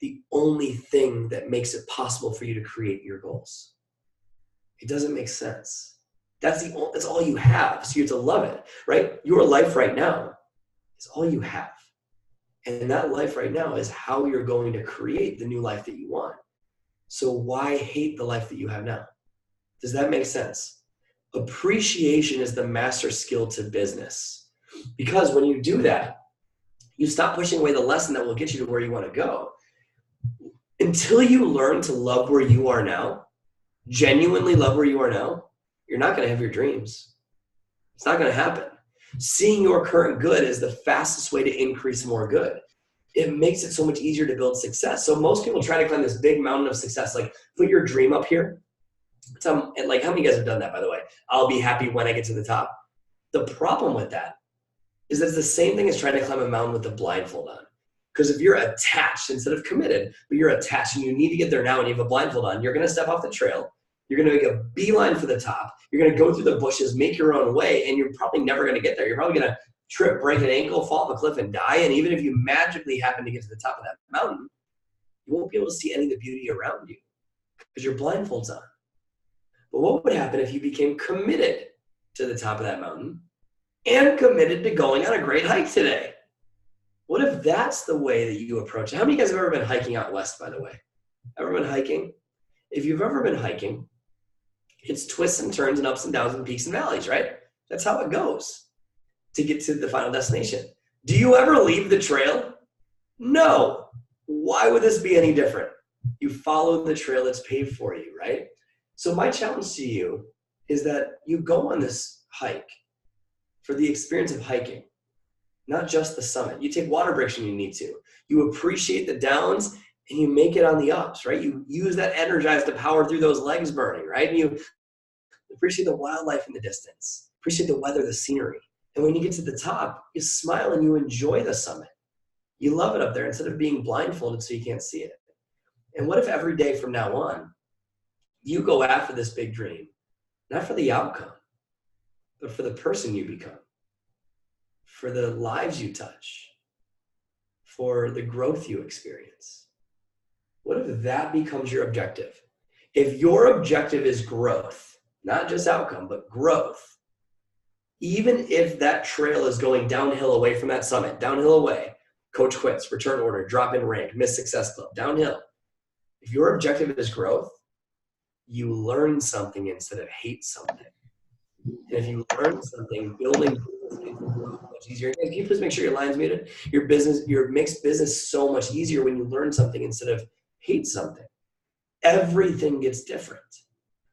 the only thing that makes it possible for you to create your goals? It doesn't make sense. That's all you have. So you have to love it, right? Your life right now is all you have. And that life right now is how you're going to create the new life that you want. So why hate the life that you have now? Does that make sense? Appreciation is the master skill to business. Because when you do that, you stop pushing away the lesson that will get you to where you want to go. Until you learn to love where you are now, genuinely love where you are now, you're not going to have your dreams. It's not going to happen. Seeing your current good is the fastest way to increase more good. It makes it so much easier to build success. So most people try to climb this big mountain of success, like put your dream up here. Like how many of you guys have done that, by the way? I'll be happy when I get to the top. The problem with that is that it's the same thing as trying to climb a mountain with a blindfold on. Because if you're attached instead of committed, but you're attached and you need to get there now and you have a blindfold on, you're going to step off the trail. You're going to make a beeline for the top. You're going to go through the bushes, make your own way, and you're probably never going to get there. You're probably going to trip, break an ankle, fall off a cliff, and die. And even if you magically happen to get to the top of that mountain, you won't be able to see any of the beauty around you because your blindfold's on. But what would happen if you became committed to the top of that mountain and committed to going on a great hike today? What if that's the way that you approach it? How many of you guys have ever been hiking out west, by the way? Ever been hiking? If you've ever been hiking, it's twists and turns and ups and downs and peaks and valleys, right? That's how it goes to get to the final destination. Do you ever leave the trail? No. Why would this be any different? You follow the trail that's paved for you, right? So my challenge to you is that you go on this hike for the experience of hiking, not just the summit. You take water breaks when you need to. You appreciate the downs and you make it on the ups, right? You use that energize to power through those legs burning, right? And you appreciate the wildlife in the distance, appreciate the weather, the scenery. And when you get to the top, you smile and you enjoy the summit. You love it up there instead of being blindfolded so you can't see it. And what if every day from now on, you go after this big dream, not for the outcome, but for the person you become, for the lives you touch, for the growth you experience? What if that becomes your objective? If your objective is growth, not just outcome, but growth, even if that trail is going downhill away from that summit, downhill away, coach quits, return order, drop in rank, miss success club, downhill. If your objective is growth, you learn something instead of hate something. And if you learn something, building business gets much easier. Can you please make sure your line's muted? Makes business so much easier when you learn something instead of hate something. Everything gets different,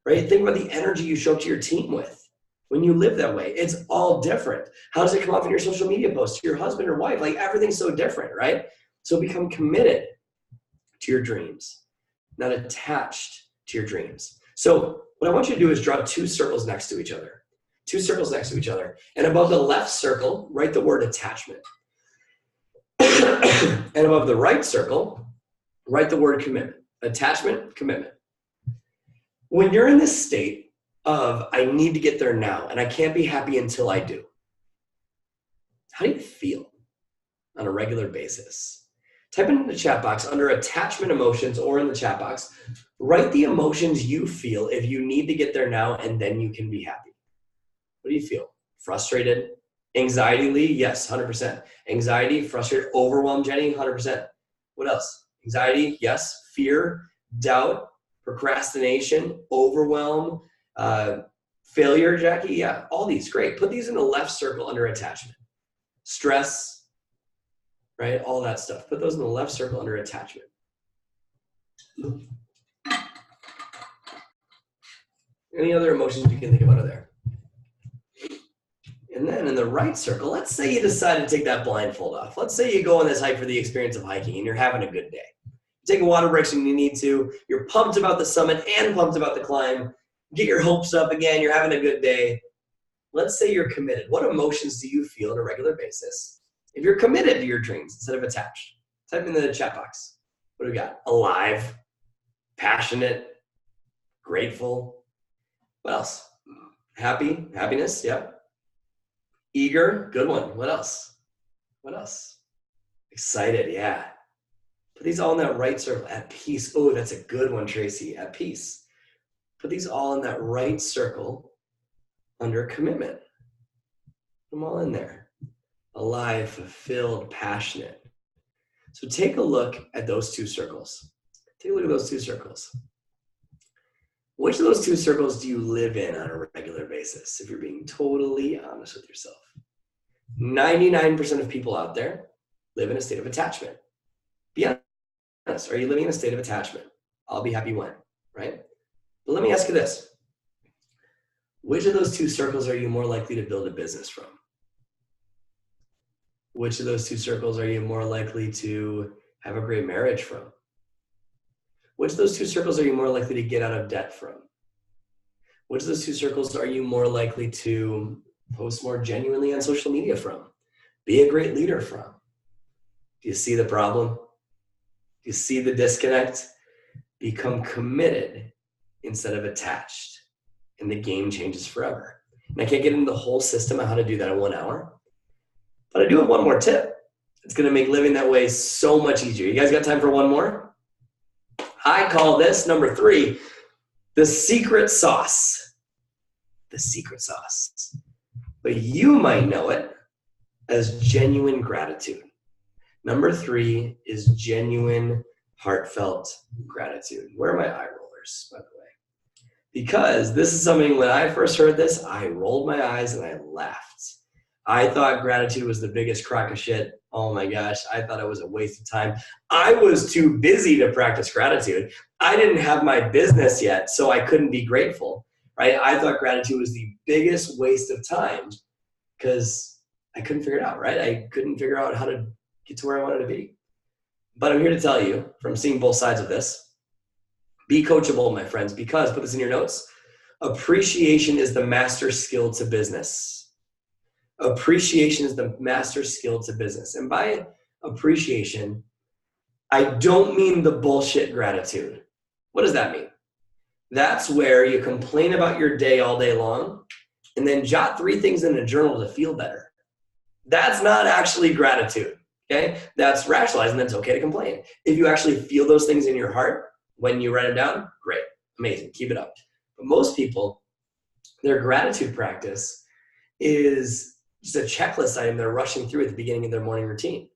right? Think about the energy you show up to your team with. When you live that way, it's all different. How does it come off in your social media posts to your husband or wife? Like everything's so different, right? So become committed to your dreams, not attached to your dreams. So what I want you to do is draw two circles next to each other. Two circles next to each other. And above the left circle, write the word attachment. And above the right circle, write the word commitment. Attachment, commitment. When you're in this state of, I need to get there now, and I can't be happy until I do, how do you feel on a regular basis? Type in the chat box under attachment emotions, or in the chat box, write the emotions you feel if you need to get there now and then you can be happy. What do you feel? Frustrated? Anxiety, Lee? Yes, 100%. Anxiety, frustrated, overwhelmed, Jenny? 100%. What else? Anxiety, yes. Fear, doubt, procrastination, overwhelm, failure, Jackie? Yeah, all these, great. Put these in the left circle under attachment. Stress, right? All that stuff. Put those in the left circle under attachment. Any other emotions you can think about there? And then in the right circle, let's say you decide to take that blindfold off. Let's say you go on this hike for the experience of hiking and you're having a good day. You're taking water breaks when you need to. You're pumped about the summit and pumped about the climb. Get your hopes up again. You're having a good day. Let's say you're committed. What emotions do you feel on a regular basis if you're committed to your dreams instead of attached? Type in the chat box. What do we got? Alive, passionate, grateful. What else? Happy, happiness, yep. Eager, good one. What else? What else? Excited, yeah. Put these all in that right circle. At peace. Oh, that's a good one, Tracy. At peace. Put these all in that right circle under commitment. Put them all in there. Alive, fulfilled, passionate. So take a look at those two circles. Take a look at those two circles. Which of those two circles do you live in on a regular basis, if you're being totally honest with yourself? 99% of people out there live in a state of attachment. Be honest. Are you living in a state of attachment? I'll be happy when, right? But let me ask you this. Which of those two circles are you more likely to build a business from? Which of those two circles are you more likely to have a great marriage from? Which of those two circles are you more likely to get out of debt from? Which of those two circles are you more likely to post more genuinely on social media from? Be a great leader from? Do you see the problem? Do you see the disconnect? Become committed instead of attached, and the game changes forever. And I can't get into the whole system of how to do that in 1 hour, but I do have one more tip. It's going to make living that way so much easier. You guys got time for one more? I call this, number 3, the secret sauce. The secret sauce. But you might know it as genuine gratitude. Number 3 is genuine, heartfelt gratitude. Where are my eye rollers, by the way? Because this is something, when I first heard this, I rolled my eyes and I laughed. I thought gratitude was the biggest crock of shit. Oh my gosh, I thought it was a waste of time. I was too busy to practice gratitude. I didn't have my business yet, so I couldn't be grateful, right? I thought gratitude was the biggest waste of time because I couldn't figure it out, right? I couldn't figure out how to get to where I wanted to be. But I'm here to tell you, from seeing both sides of this, be coachable, my friends, because, put this in your notes, appreciation is the master skill to business. Appreciation is the master skill to business. And by appreciation, I don't mean the bullshit gratitude. What does that mean? That's where you complain about your day all day long and then jot 3 things in a journal to feel better. That's not actually gratitude, okay? That's rationalizing that it's okay to complain. If you actually feel those things in your heart when you write them down, great, amazing, keep it up. But most people, their gratitude practice is just a checklist item they're rushing through at the beginning of their morning routine.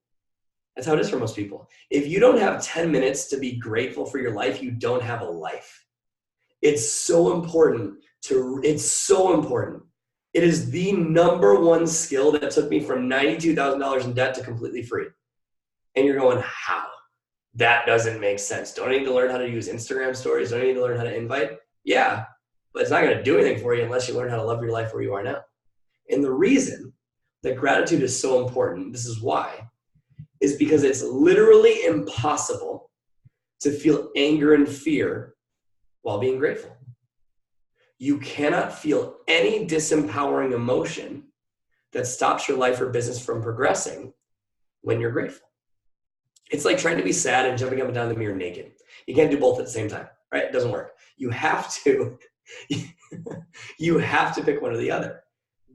That's how it is for most people. If you don't have 10 minutes to be grateful for your life, you don't have a life. It's so important It is the number one skill that took me from $92,000 in debt to completely free. And you're going, how? That doesn't make sense. Don't I need to learn how to use Instagram stories? Don't I need to learn how to invite? Yeah, but it's not going to do anything for you unless you learn how to love your life where you are now. And the reason that gratitude is so important, this is why, is because it's literally impossible to feel anger and fear while being grateful. You cannot feel any disempowering emotion that stops your life or business from progressing when you're grateful. It's like trying to be sad and jumping up and down the mirror naked. You can't do both at the same time, right? It doesn't work. You have to, you have to pick one or the other.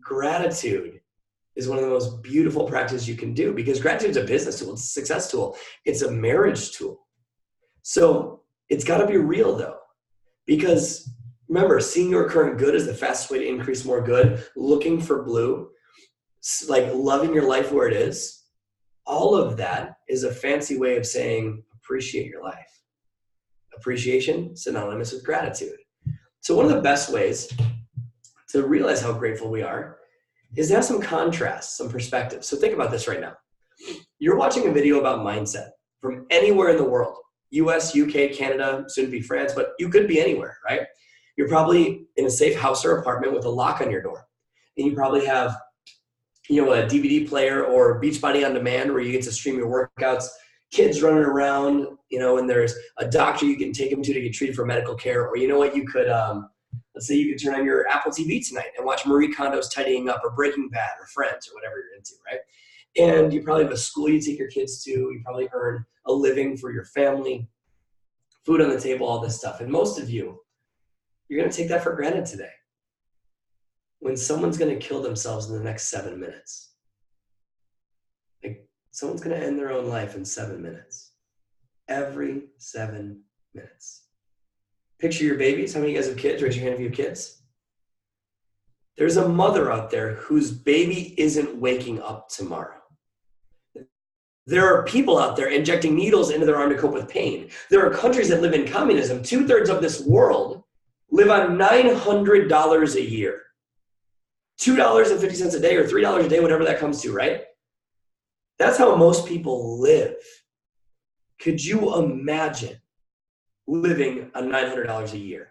Gratitude is one of the most beautiful practices you can do because gratitude is a business tool. It's a success tool. It's a marriage tool. So it's got to be real though, because remember, seeing your current good is the fastest way to increase more good. Looking for blue, like loving your life where it is. All of that is a fancy way of saying appreciate your life. Appreciation, synonymous with gratitude. So one of the best ways to realize how grateful we are is to have some contrast, some perspective. So think about this right now. You're watching a video about mindset from anywhere in the world, US, UK, Canada, soon to be France, but you could be anywhere, right? You're probably in a safe house or apartment with a lock on your door. And you probably have, a DVD player or Beachbody on demand where you get to stream your workouts, kids running around, and there's a doctor you can take them to get treated for medical care. Or you know what, you could, let's say you could turn on your Apple TV tonight and watch Marie Kondo's Tidying Up or Breaking Bad or Friends or whatever you're into, right? And you probably have a school you take your kids to. You probably earn a living for your family, food on the table, all this stuff. And most of you, you're going to take that for granted today. When someone's going to kill themselves in the next 7 minutes, like someone's going to end their own life in 7 minutes, every 7 minutes. Picture your babies. How many of you guys have kids? Raise your hand if you have kids. There's a mother out there whose baby isn't waking up tomorrow. There are people out there injecting needles into their arm to cope with pain. There are countries that live in communism. 2/3 of this world live on $900 a year. $2.50 a day or $3 a day, whatever that comes to, right? That's how most people live. Could you imagine living on $900 a year?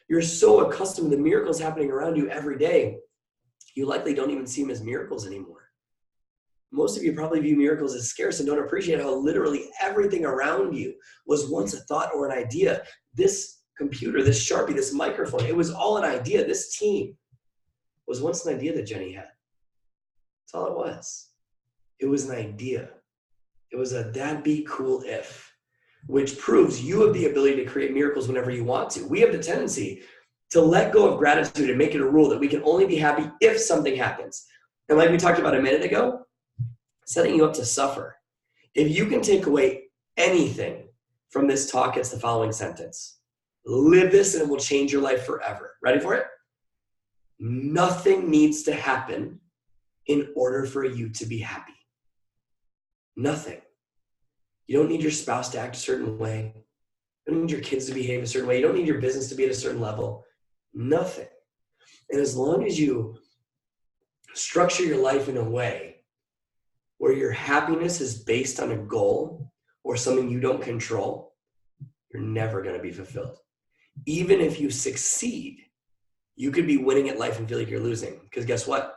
You're so accustomed to the miracles happening around you every day, you likely don't even see them as miracles anymore. Most of you probably view miracles as scarce and don't appreciate how literally everything around you was once a thought or an idea. This computer, this Sharpie, this microphone, it was all an idea. This team was once an idea that Jenny had. That's all it was. It was an idea. It was a that'd be cool if, which proves you have the ability to create miracles whenever you want to. We have the tendency to let go of gratitude and make it a rule that we can only be happy if something happens. And like we talked about a minute ago, setting you up to suffer. If you can take away anything from this talk, it's the following sentence. Live this and it will change your life forever. Ready for it? Nothing needs to happen in order for you to be happy. Nothing. You don't need your spouse to act a certain way. You don't need your kids to behave a certain way. You don't need your business to be at a certain level. Nothing. And as long as you structure your life in a way where your happiness is based on a goal or something you don't control, you're never going to be fulfilled. Even if you succeed, you could be winning at life and feel like you're losing. Because guess what?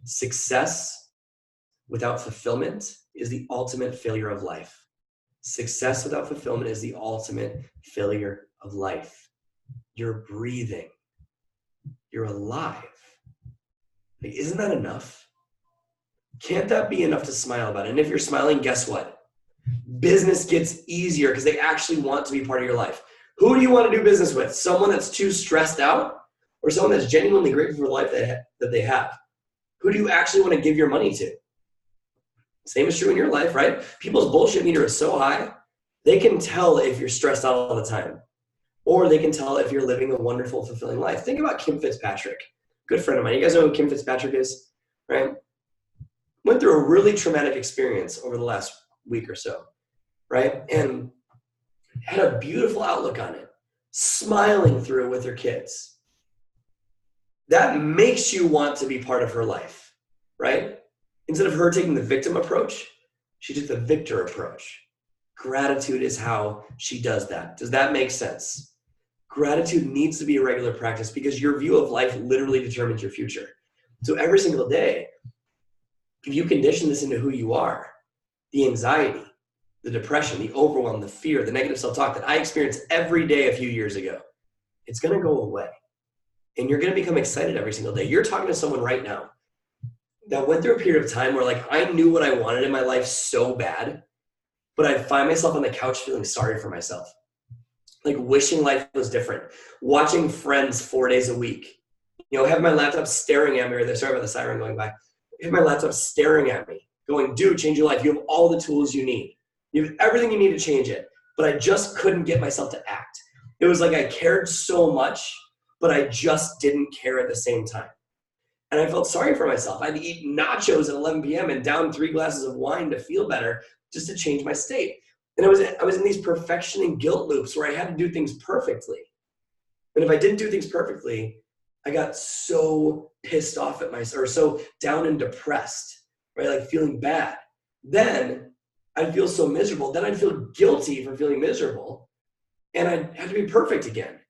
Success without fulfillment is the ultimate failure of life. Success without fulfillment is the ultimate failure of life. You're breathing. You're alive. Like, isn't that enough? Can't that be enough to smile about? And if you're smiling, guess what? Business gets easier because they actually want to be part of your life. Who do you want to do business with? Someone that's too stressed out or someone that's genuinely grateful for the life that they have? Who do you actually want to give your money to? Same is true in your life, right? People's bullshit meter is so high, they can tell if you're stressed out all the time, or they can tell if you're living a wonderful, fulfilling life. Think about Kim Fitzpatrick, good friend of mine. You guys know who Kim Fitzpatrick is, right? Went through a really traumatic experience over the last week or so, right? And had a beautiful outlook on it, smiling through it with her kids. that makes you want to be part of her life, right? Instead of her taking the victim approach, she took the victor approach. Gratitude is how she does that. Does that make sense? Gratitude needs to be a regular practice because your view of life literally determines your future. So every single day, if you condition this into who you are, the anxiety, the depression, the overwhelm, the fear, the negative self-talk that I experienced every day a few years ago, it's going to go away. And you're going to become excited every single day. You're talking to someone right now that went through a period of time where like I knew what I wanted in my life so bad, but I'd find myself on the couch feeling sorry for myself. Like wishing life was different. Watching Friends 4 days a week. Have my laptop staring at me, or sorry about the siren going by. Have my laptop staring at me, going, dude, change your life. You have all the tools you need. You have everything you need to change it. But I just couldn't get myself to act. It was like I cared so much, but I just didn't care at the same time. And I felt sorry for myself. I had to eat nachos at 11 p.m. and down 3 glasses of wine to feel better, just to change my state. And I was in these perfection and guilt loops where I had to do things perfectly. And if I didn't do things perfectly, I got so pissed off at myself, or so down and depressed, right? Like feeling bad. Then I'd feel so miserable. Then I'd feel guilty for feeling miserable. And I'd have to be perfect again.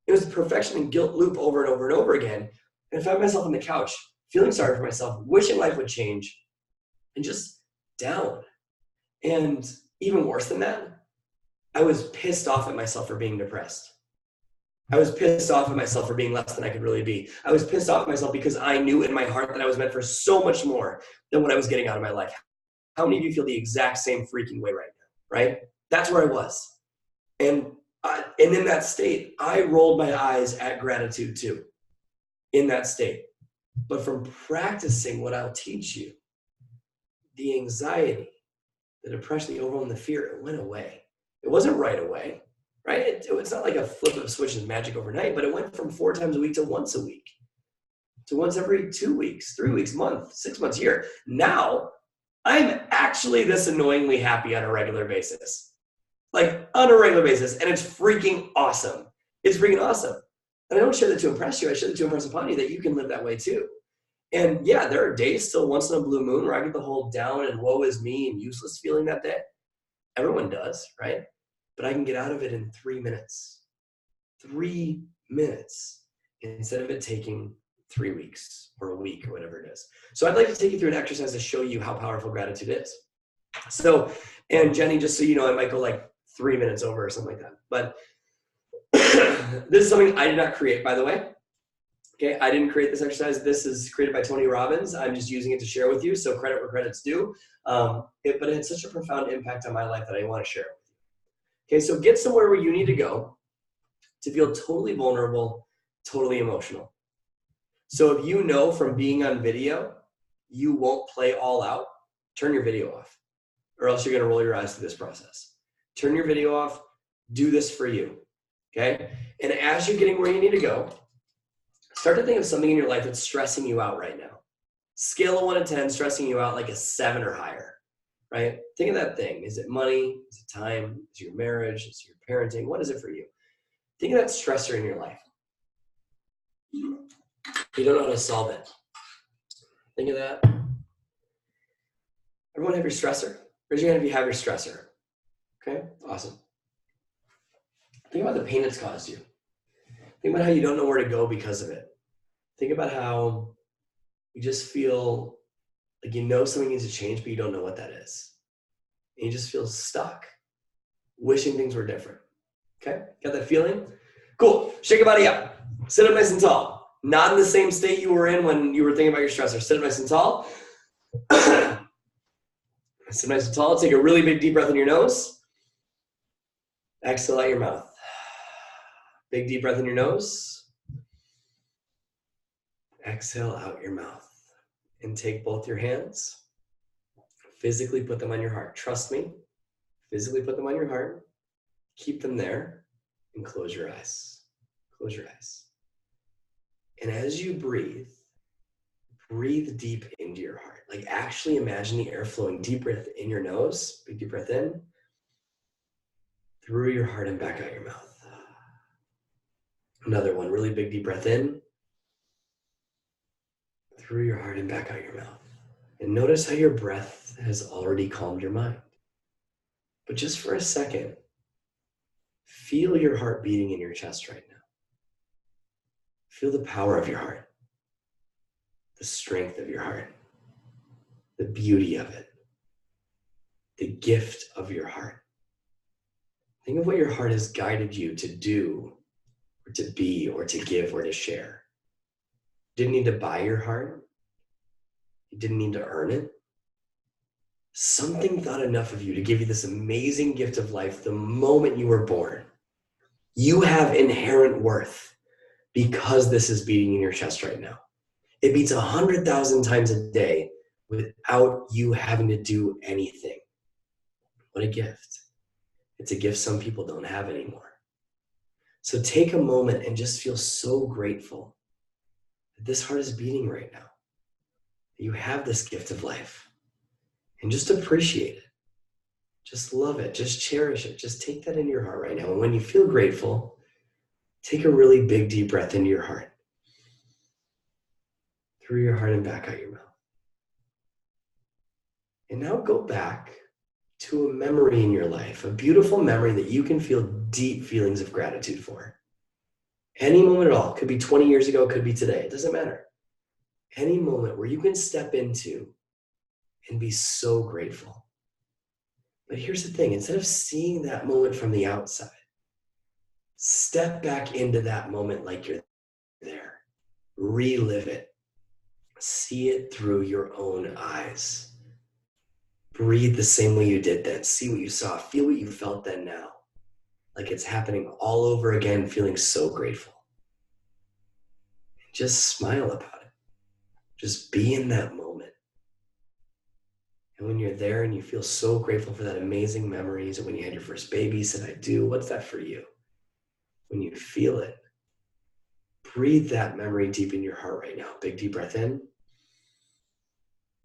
It was a perfection and guilt loop over and over and over again. And I found myself on the couch, feeling sorry for myself, wishing life would change, and just down. And even worse than that, I was pissed off at myself for being depressed. I was pissed off at myself for being less than I could really be. I was pissed off at myself because I knew in my heart that I was meant for so much more than what I was getting out of my life. How many of you feel the exact same freaking way right now, right? That's where I was. And in that state, I rolled my eyes at gratitude too, in that state. But from practicing what I'll teach you, the anxiety, the depression, the overwhelm, the fear, it went away. It wasn't right away, right? It's not like a flip of a switch is magic overnight, but it went from 4 times a week to once a week, to once every 2 weeks, 3 weeks, month, 6 months, year. Now, I'm actually this annoyingly happy on a regular basis. Like on a regular basis, and it's freaking awesome. It's freaking awesome. And I don't share that to impress you. I share that to impress upon you that you can live that way too. And yeah, there are days still once in a blue moon where I get the whole down and woe is me and useless feeling that day. Everyone does, right? But I can get out of it in 3 minutes. 3 minutes instead of it taking 3 weeks or a week or whatever it is. So I'd like to take you through an exercise to show you how powerful gratitude is. So, and Jenny, just so you know, I might go like 3 minutes over or something like that. But this is something I did not create, by the way. Okay, I didn't create this exercise. This is created by Tony Robbins. I'm just using it to share with you, so credit where credit's due. But it had such a profound impact on my life that I want to share it with you. Okay, so get somewhere where you need to go to feel totally vulnerable, totally emotional. So if you know from being on video, you won't play all out, turn your video off, or else you're going to roll your eyes through this process. Turn your video off. Do this for you. Okay? And as you're getting where you need to go, start to think of something in your life that's stressing you out right now. Scale of 1 to 10, stressing you out like a 7 or higher, right? Think of that thing. Is it money? Is it time? Is it your marriage? Is it your parenting? What is it for you? Think of that stressor in your life. You don't know how to solve it. Think of that. Everyone have your stressor? Raise your hand if you have your stressor. Okay, awesome. Think about the pain it's caused you. Think about how you don't know where to go because of it. Think about how you just feel like you know something needs to change, but you don't know what that is. And you just feel stuck, wishing things were different. Okay, got that feeling? Cool, shake your body up. Sit up nice and tall. Not in the same state you were in when you were thinking about your stressor. Sit up nice and tall. Sit nice and tall. Take a really big deep breath in your nose. Exhale out your mouth. Big deep breath in your nose. Exhale out your mouth. And take both your hands. Physically put them on your heart. Trust me. Physically put them on your heart. Keep them there. And close your eyes. Close your eyes. And as you breathe, breathe deep into your heart. Like actually imagine the air flowing. Deep breath in your nose. Big deep breath in. Through your heart and back out your mouth. Another one. Really big deep breath in. through your heart and back out your mouth. And notice how your breath has already calmed your mind. But just for a second, feel your heart beating in your chest right now. Feel the power of your heart, the strength of your heart, the beauty of it, the gift of your heart. Think of what your heart has guided you to do, or to be, or to give, or to share. You didn't need to buy your heart. You didn't need to earn it. Something thought enough of you to give you this amazing gift of life the moment you were born. You have inherent worth because this is beating in your chest right now. It beats 100,000 times a day without you having to do anything. What a gift. It's a gift some people don't have anymore. So take a moment and just feel so grateful that this heart is beating right now. That you have this gift of life. And just appreciate it. Just love it. Just cherish it. Just take that into your heart right now. And when you feel grateful, take a really big, deep breath into your heart. Through your heart and back out your mouth. And now go back to a memory in your life, a beautiful memory that you can feel deep feelings of gratitude for. Any moment at all. Could be 20 years ago, could be today. It doesn't matter. Any moment where you can step into and be so grateful. But here's the thing, instead of seeing that moment from the outside, step back into that moment like you're there. Relive it. See it through your own eyes. Breathe the same way you did then. See what you saw. Feel what you felt then now. Like it's happening all over again, feeling so grateful. Just smile about it. Just be in that moment. And when you're there and you feel so grateful for that amazing memories, or when you had your first baby, said, I do, what's that for you? When you feel it, breathe that memory deep in your heart right now. Big deep breath in,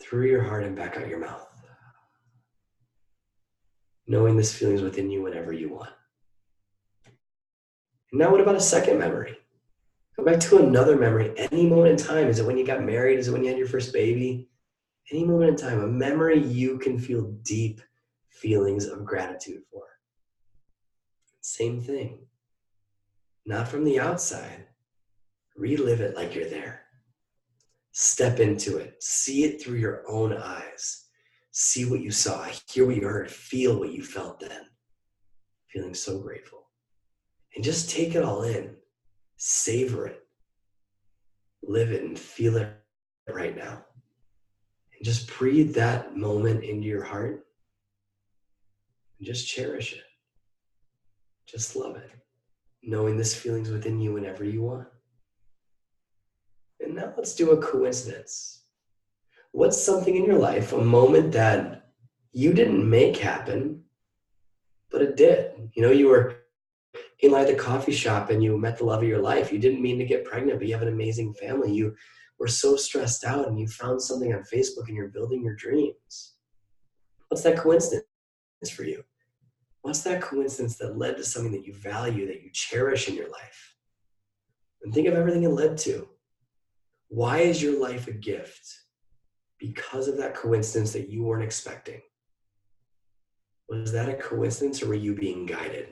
through your heart and back out your mouth. Knowing this feeling is within you whenever you want. And now what about a second memory? Go back to another memory, any moment in time. Is it when you got married? Is it when you had your first baby? Any moment in time, a memory you can feel deep feelings of gratitude for. Same thing. Not from the outside. Relive it like you're there. Step into it. See it through your own eyes. See what you saw. Hear what you heard. Feel what you felt then. Feeling so grateful. And just take it all in. Savor it. Live it and feel it right now. And just breathe that moment into your heart. And just cherish it. Just love it. Knowing this feeling's within you whenever you want. And now let's do a coincidence. What's something in your life, a moment that you didn't make happen, but it did? You know, you were in line at the coffee shop and you met the love of your life. You didn't mean to get pregnant, but you have an amazing family. You were so stressed out and you found something on Facebook and you're building your dreams. What's that coincidence for you? What's that coincidence that led to something that you value, that you cherish in your life? And think of everything it led to. Why is your life a gift? Because of that coincidence that you weren't expecting. Was that a coincidence, or were you being guided?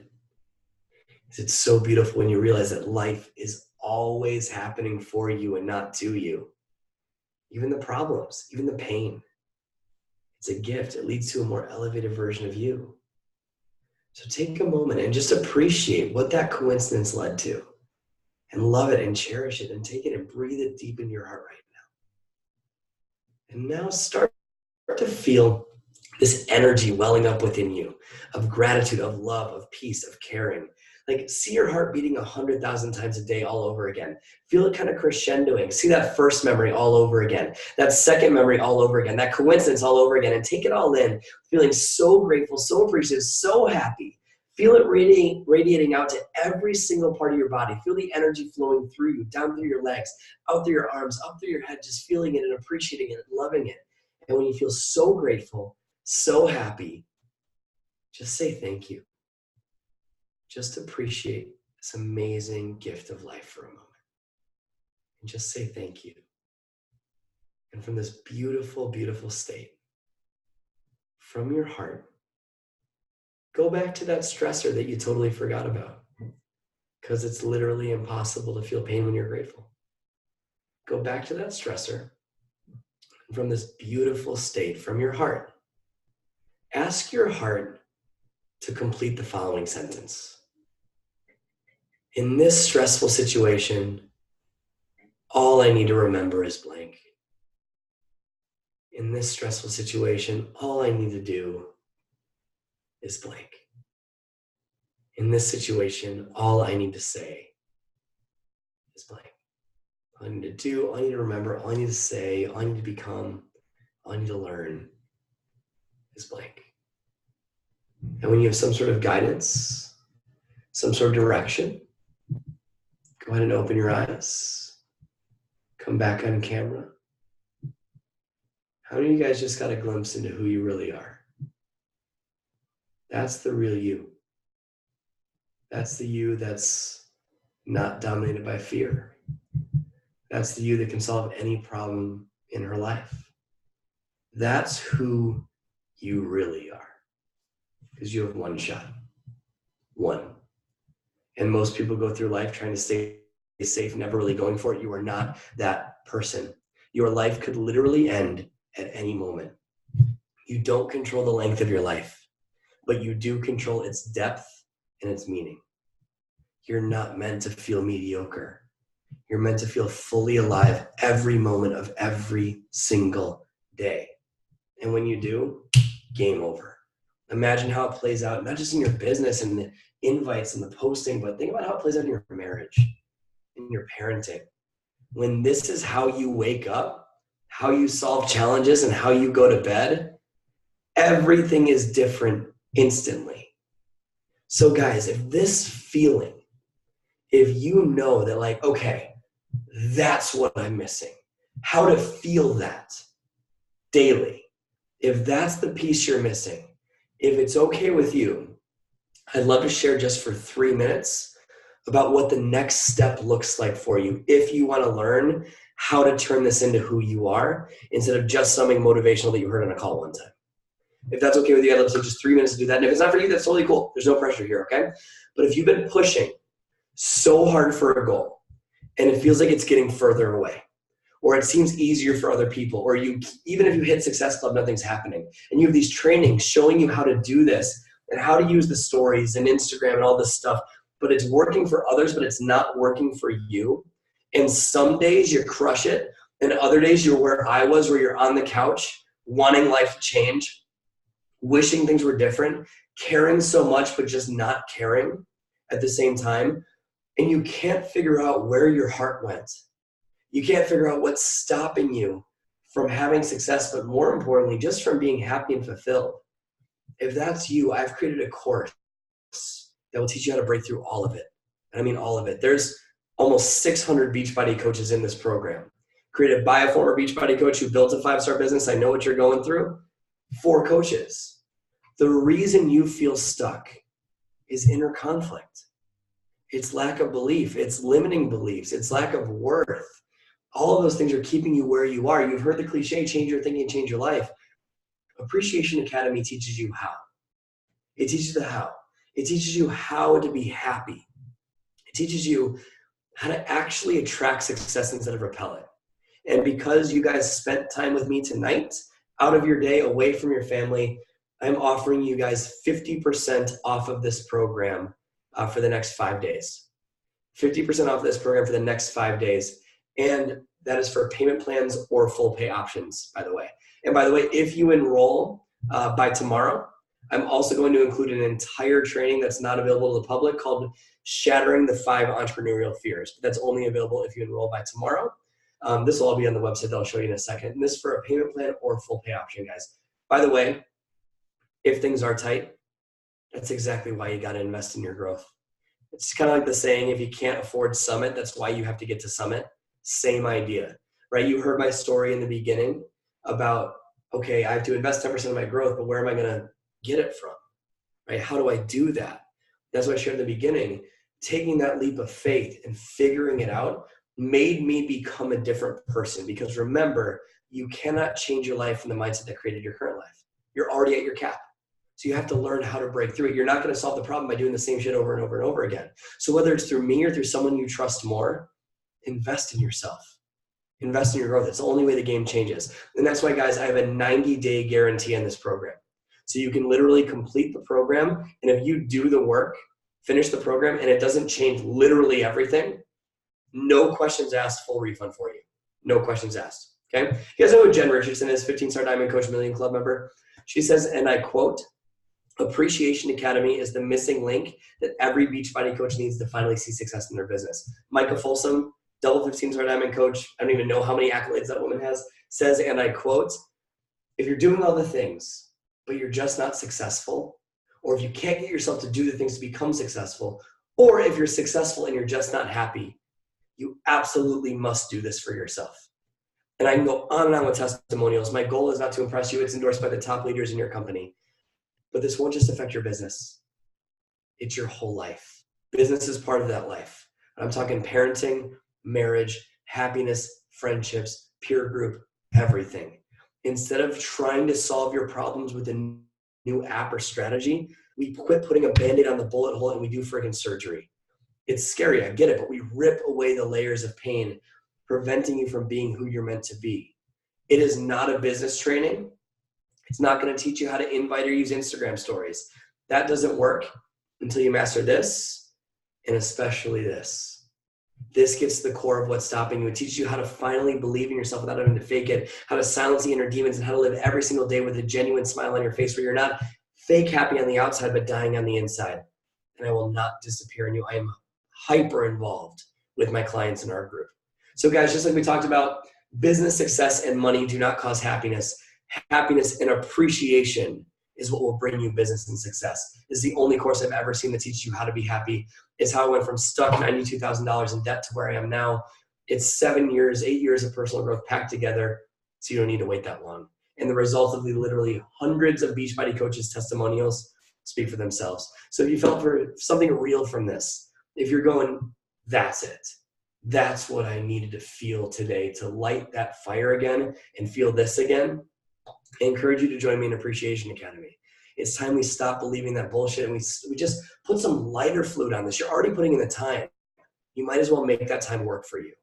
It's so beautiful when you realize that life is always happening for you and not to you. Even the problems, even the pain. It's a gift. It leads to a more elevated version of you. So take a moment and just appreciate what that coincidence led to, and love it and cherish it and take it and breathe it deep in your heart right now. And now start to feel this energy welling up within you of gratitude, of love, of peace, of caring. Like, see your heart beating 100,000 times a day all over again. Feel it kind of crescendoing. See that first memory all over again. That second memory all over again. That coincidence all over again. And take it all in, feeling so grateful, so appreciative, so happy. Feel it radiating out to every single part of your body. Feel the energy flowing through you, down through your legs, out through your arms, up through your head, just feeling it and appreciating it and loving it. And when you feel so grateful, so happy, just say thank you. Just appreciate this amazing gift of life for a moment. And just say thank you. And from this beautiful, beautiful state, from your heart, go back to that stressor that you totally forgot about, because it's literally impossible to feel pain when you're grateful. Go back to that stressor. And from this beautiful state, from your heart, ask your heart to complete the following sentence. In this stressful situation, all I need to remember is blank. In this stressful situation, all I need to do is blank. In this situation, all I need to say is blank. All I need to do, all I need to remember, all I need to say, all I need to become, all I need to learn is blank. And when you have some sort of guidance, some sort of direction, go ahead and open your eyes. Come back on camera. How many of you guys just got a glimpse into who you really are? That's the real you. That's the you that's not dominated by fear. That's the you that can solve any problem in her life. That's who you really are. Because you have one shot. One. And most people go through life trying to stay safe, never really going for it. You are not that person. Your life could literally end at any moment. You don't control the length of your life, but you do control its depth and its meaning. You're not meant to feel mediocre. You're meant to feel fully alive every moment of every single day. And when you do, game over. Imagine how it plays out, not just in your business and the invites and the posting, but think about how it plays out in your marriage, in your parenting. When this is how you wake up, how you solve challenges, and how you go to bed, everything is different instantly. So guys, if this feeling, if you know that like, okay, that's what I'm missing, how to feel that daily, if that's the piece you're missing, if it's okay with you, I'd love to share just for 3 minutes about what the next step looks like for you if you want to learn how to turn this into who you are instead of just something motivational that you heard on a call one time. If that's okay with you, I'd love to take just 3 minutes to do that. And if it's not for you, that's totally cool. There's no pressure here, okay? But if you've been pushing so hard for a goal and it feels like it's getting further away, or it seems easier for other people, or you, even if you hit Success Club, nothing's happening, and you have these trainings showing you how to do this and how to use the stories and Instagram and all this stuff, but it's working for others, but it's not working for you. And some days you crush it, and other days you're where I was, where you're on the couch, wanting life to change, wishing things were different, caring so much, but just not caring at the same time. And you can't figure out where your heart went. You can't figure out what's stopping you from having success, but more importantly, just from being happy and fulfilled. If that's you, I've created a course that will teach you how to break through all of it. And I mean all of it. There's almost 600 Beachbody coaches in this program, created by a former Beachbody coach who built a 5-star business. I know what you're going through. 4 coaches. The reason you feel stuck is inner conflict. It's lack of belief. It's limiting beliefs. It's lack of worth. All of those things are keeping you where you are. You've heard the cliche, change your thinking, change your life. Appreciation Academy teaches you how. It teaches you the how. It teaches you how to be happy. It teaches you how to actually attract success instead of repel it. And because you guys spent time with me tonight, out of your day, away from your family, I'm offering you guys 50% off of this program for the next 5 days. 50% off this program for the next 5 days. And that is for payment plans or full pay options, by the way. And by the way, if you enroll by tomorrow, I'm also going to include an entire training that's not available to the public called Shattering the 5 Entrepreneurial Fears. But that's only available if you enroll by tomorrow. This will all be on the website that I'll show you in a second. And this is for a payment plan or full pay option, guys. By the way, if things are tight, that's exactly why you got to invest in your growth. It's kind of like the saying, if you can't afford Summit, that's why you have to get to Summit. Same idea, right? You heard my story in the beginning about, okay, I have to invest 10% of my growth, but where am I going to get it from, right? How do I do that? That's what I shared in the beginning. Taking that leap of faith and figuring it out made me become a different person. Because remember, You cannot change your life from the mindset that created your current life. You're already at your cap. So you have to learn how to break through it. You're not going to solve the problem by doing the same shit over and over and over again. So whether it's through me or through someone you trust more, invest in yourself. Invest in your growth. It's the only way the game changes. And that's why, guys, I have a 90-day guarantee on this program. So you can literally complete the program. And if you do the work, finish the program, and it doesn't change literally everything, no questions asked, full refund for you. No questions asked. Okay? You guys know who Jen Richardson is, 15-star Diamond Coach Million Club member? She says, and I quote, "Appreciation Academy is the missing link that every Beachbody coach needs to finally see success in their business." Micah Folsom, double 15-star Diamond Coach, I don't even know how many accolades that woman has, says, and I quote, "If you're doing all the things, but you're just not successful, or if you can't get yourself to do the things to become successful, or if you're successful and you're just not happy, you absolutely must do this for yourself." And I can go on and on with testimonials. My goal is not to impress you. It's endorsed by the top leaders in your company. But this won't just affect your business. It's your whole life. Business is part of that life. I'm talking parenting, marriage, happiness, friendships, peer group, everything. Instead of trying to solve your problems with a new app or strategy, we quit putting a Band-Aid on the bullet hole and we do friggin' surgery. It's scary, I get it, but we rip away the layers of pain, preventing you from being who you're meant to be. It is not a business training. It's not going to teach you how to invite or use Instagram stories. That doesn't work until you master this, and especially this. This gets to the core of what's stopping you. It teaches you how to finally believe in yourself without having to fake it, how to silence the inner demons, and how to live every single day with a genuine smile on your face where you're not fake happy on the outside, but dying on the inside. And I will not disappear in you. I am hyper involved with my clients in our group. So guys, just like we talked about, business success and money do not cause happiness. Happiness and appreciation is what will bring you business and success. This is the only course I've ever seen that teaches you how to be happy. It's how I went from stuck $92,000 in debt to where I am now. It's 8 years of personal growth packed together, so you don't need to wait that long. And the results of the literally hundreds of Beachbody coaches' testimonials speak for themselves. So if you felt for something real from this, if you're going, that's it. That's what I needed to feel today to light that fire again and feel this again. I encourage you to join me in Appreciation Academy. It's time we stop believing that bullshit and we just put some lighter fluid on this. You're already putting in the time. You might as well make that time work for you.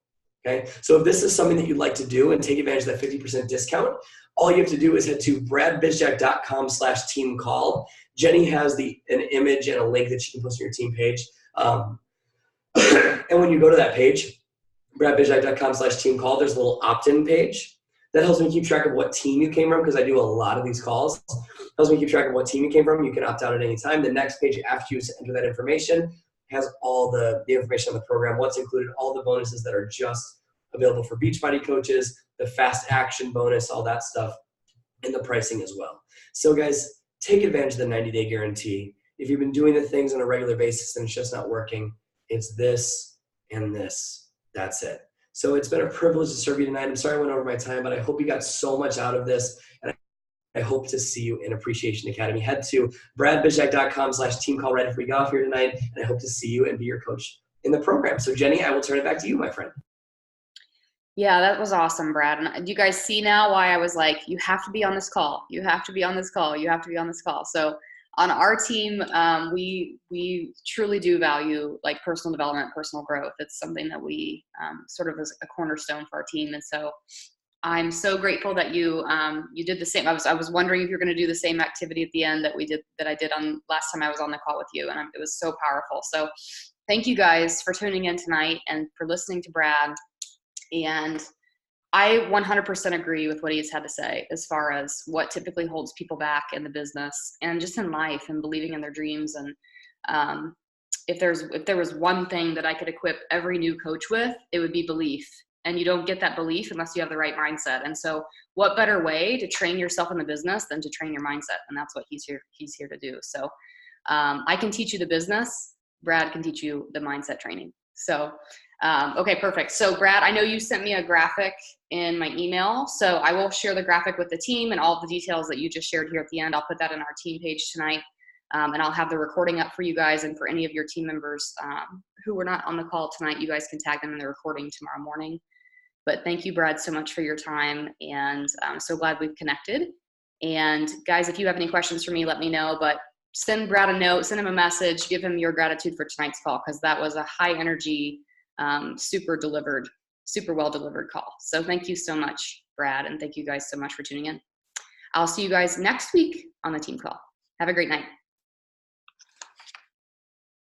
Okay? So if this is something that you'd like to do and take advantage of that 50% discount, all you have to do is head to bradbizjack.com/team call. Jenny has an image and a link that you can post on your team page. And when you go to that page, bradbizjack.com/team call, there's a little opt-in page. That helps me keep track of what team you came from because I do a lot of these calls. Helps me keep track of what team you came from. You can opt out at any time. The next page after you enter that information has all the information on the program, what's included, all the bonuses that are just available for Beachbody coaches, the fast action bonus, all that stuff, and the pricing as well. So guys, take advantage of the 90-day guarantee. If you've been doing the things on a regular basis and it's just not working, it's this and this. That's it. So it's been a privilege to serve you tonight. I'm sorry I went over my time, but I hope you got so much out of this. And I hope to see you in Appreciation Academy. Head to bradbizjack.com/team call right after we get off here tonight. And I hope to see you and be your coach in the program. So Jenny, I will turn it back to you, my friend. Yeah, that was awesome, Brad. And do you guys see now why I was like, you have to be on this call. You have to be on this call. You have to be on this call. So on our team, we truly do value like personal development, personal growth. It's something that we sort of is a cornerstone for our team. And so I'm so grateful that you did the same. I was wondering if you're going to do the same activity at the end that I did on last time I was on the call with you, and it was so powerful. So thank you guys for tuning in tonight and for listening to Brad. And I 100% agree with what he's had to say as far as what typically holds people back in the business and just in life and believing in their dreams. And if there was one thing that I could equip every new coach with, it would be belief. And you don't get that belief unless you have the right mindset. And so what better way to train yourself in the business than to train your mindset? And that's what he's here to do. So I can teach you the business. Brad can teach you the mindset training. So okay, perfect. So Brad, I know you sent me a graphic in my email, so I will share the graphic with the team and all of the details that you just shared here at the end. I'll put that in our team page tonight, and I'll have the recording up for you guys, and for any of your team members who were not on the call tonight, you guys can tag them in the recording tomorrow morning. But thank you, Brad, so much for your time, and I'm so glad we've connected. And guys, if you have any questions for me, let me know. But send Brad a note, send him a message, give him your gratitude for tonight's call, because that was a high energy, super well delivered call. So thank you so much, Brad, and thank you guys so much for tuning in. I'll see you guys next week on the team call. Have a great night.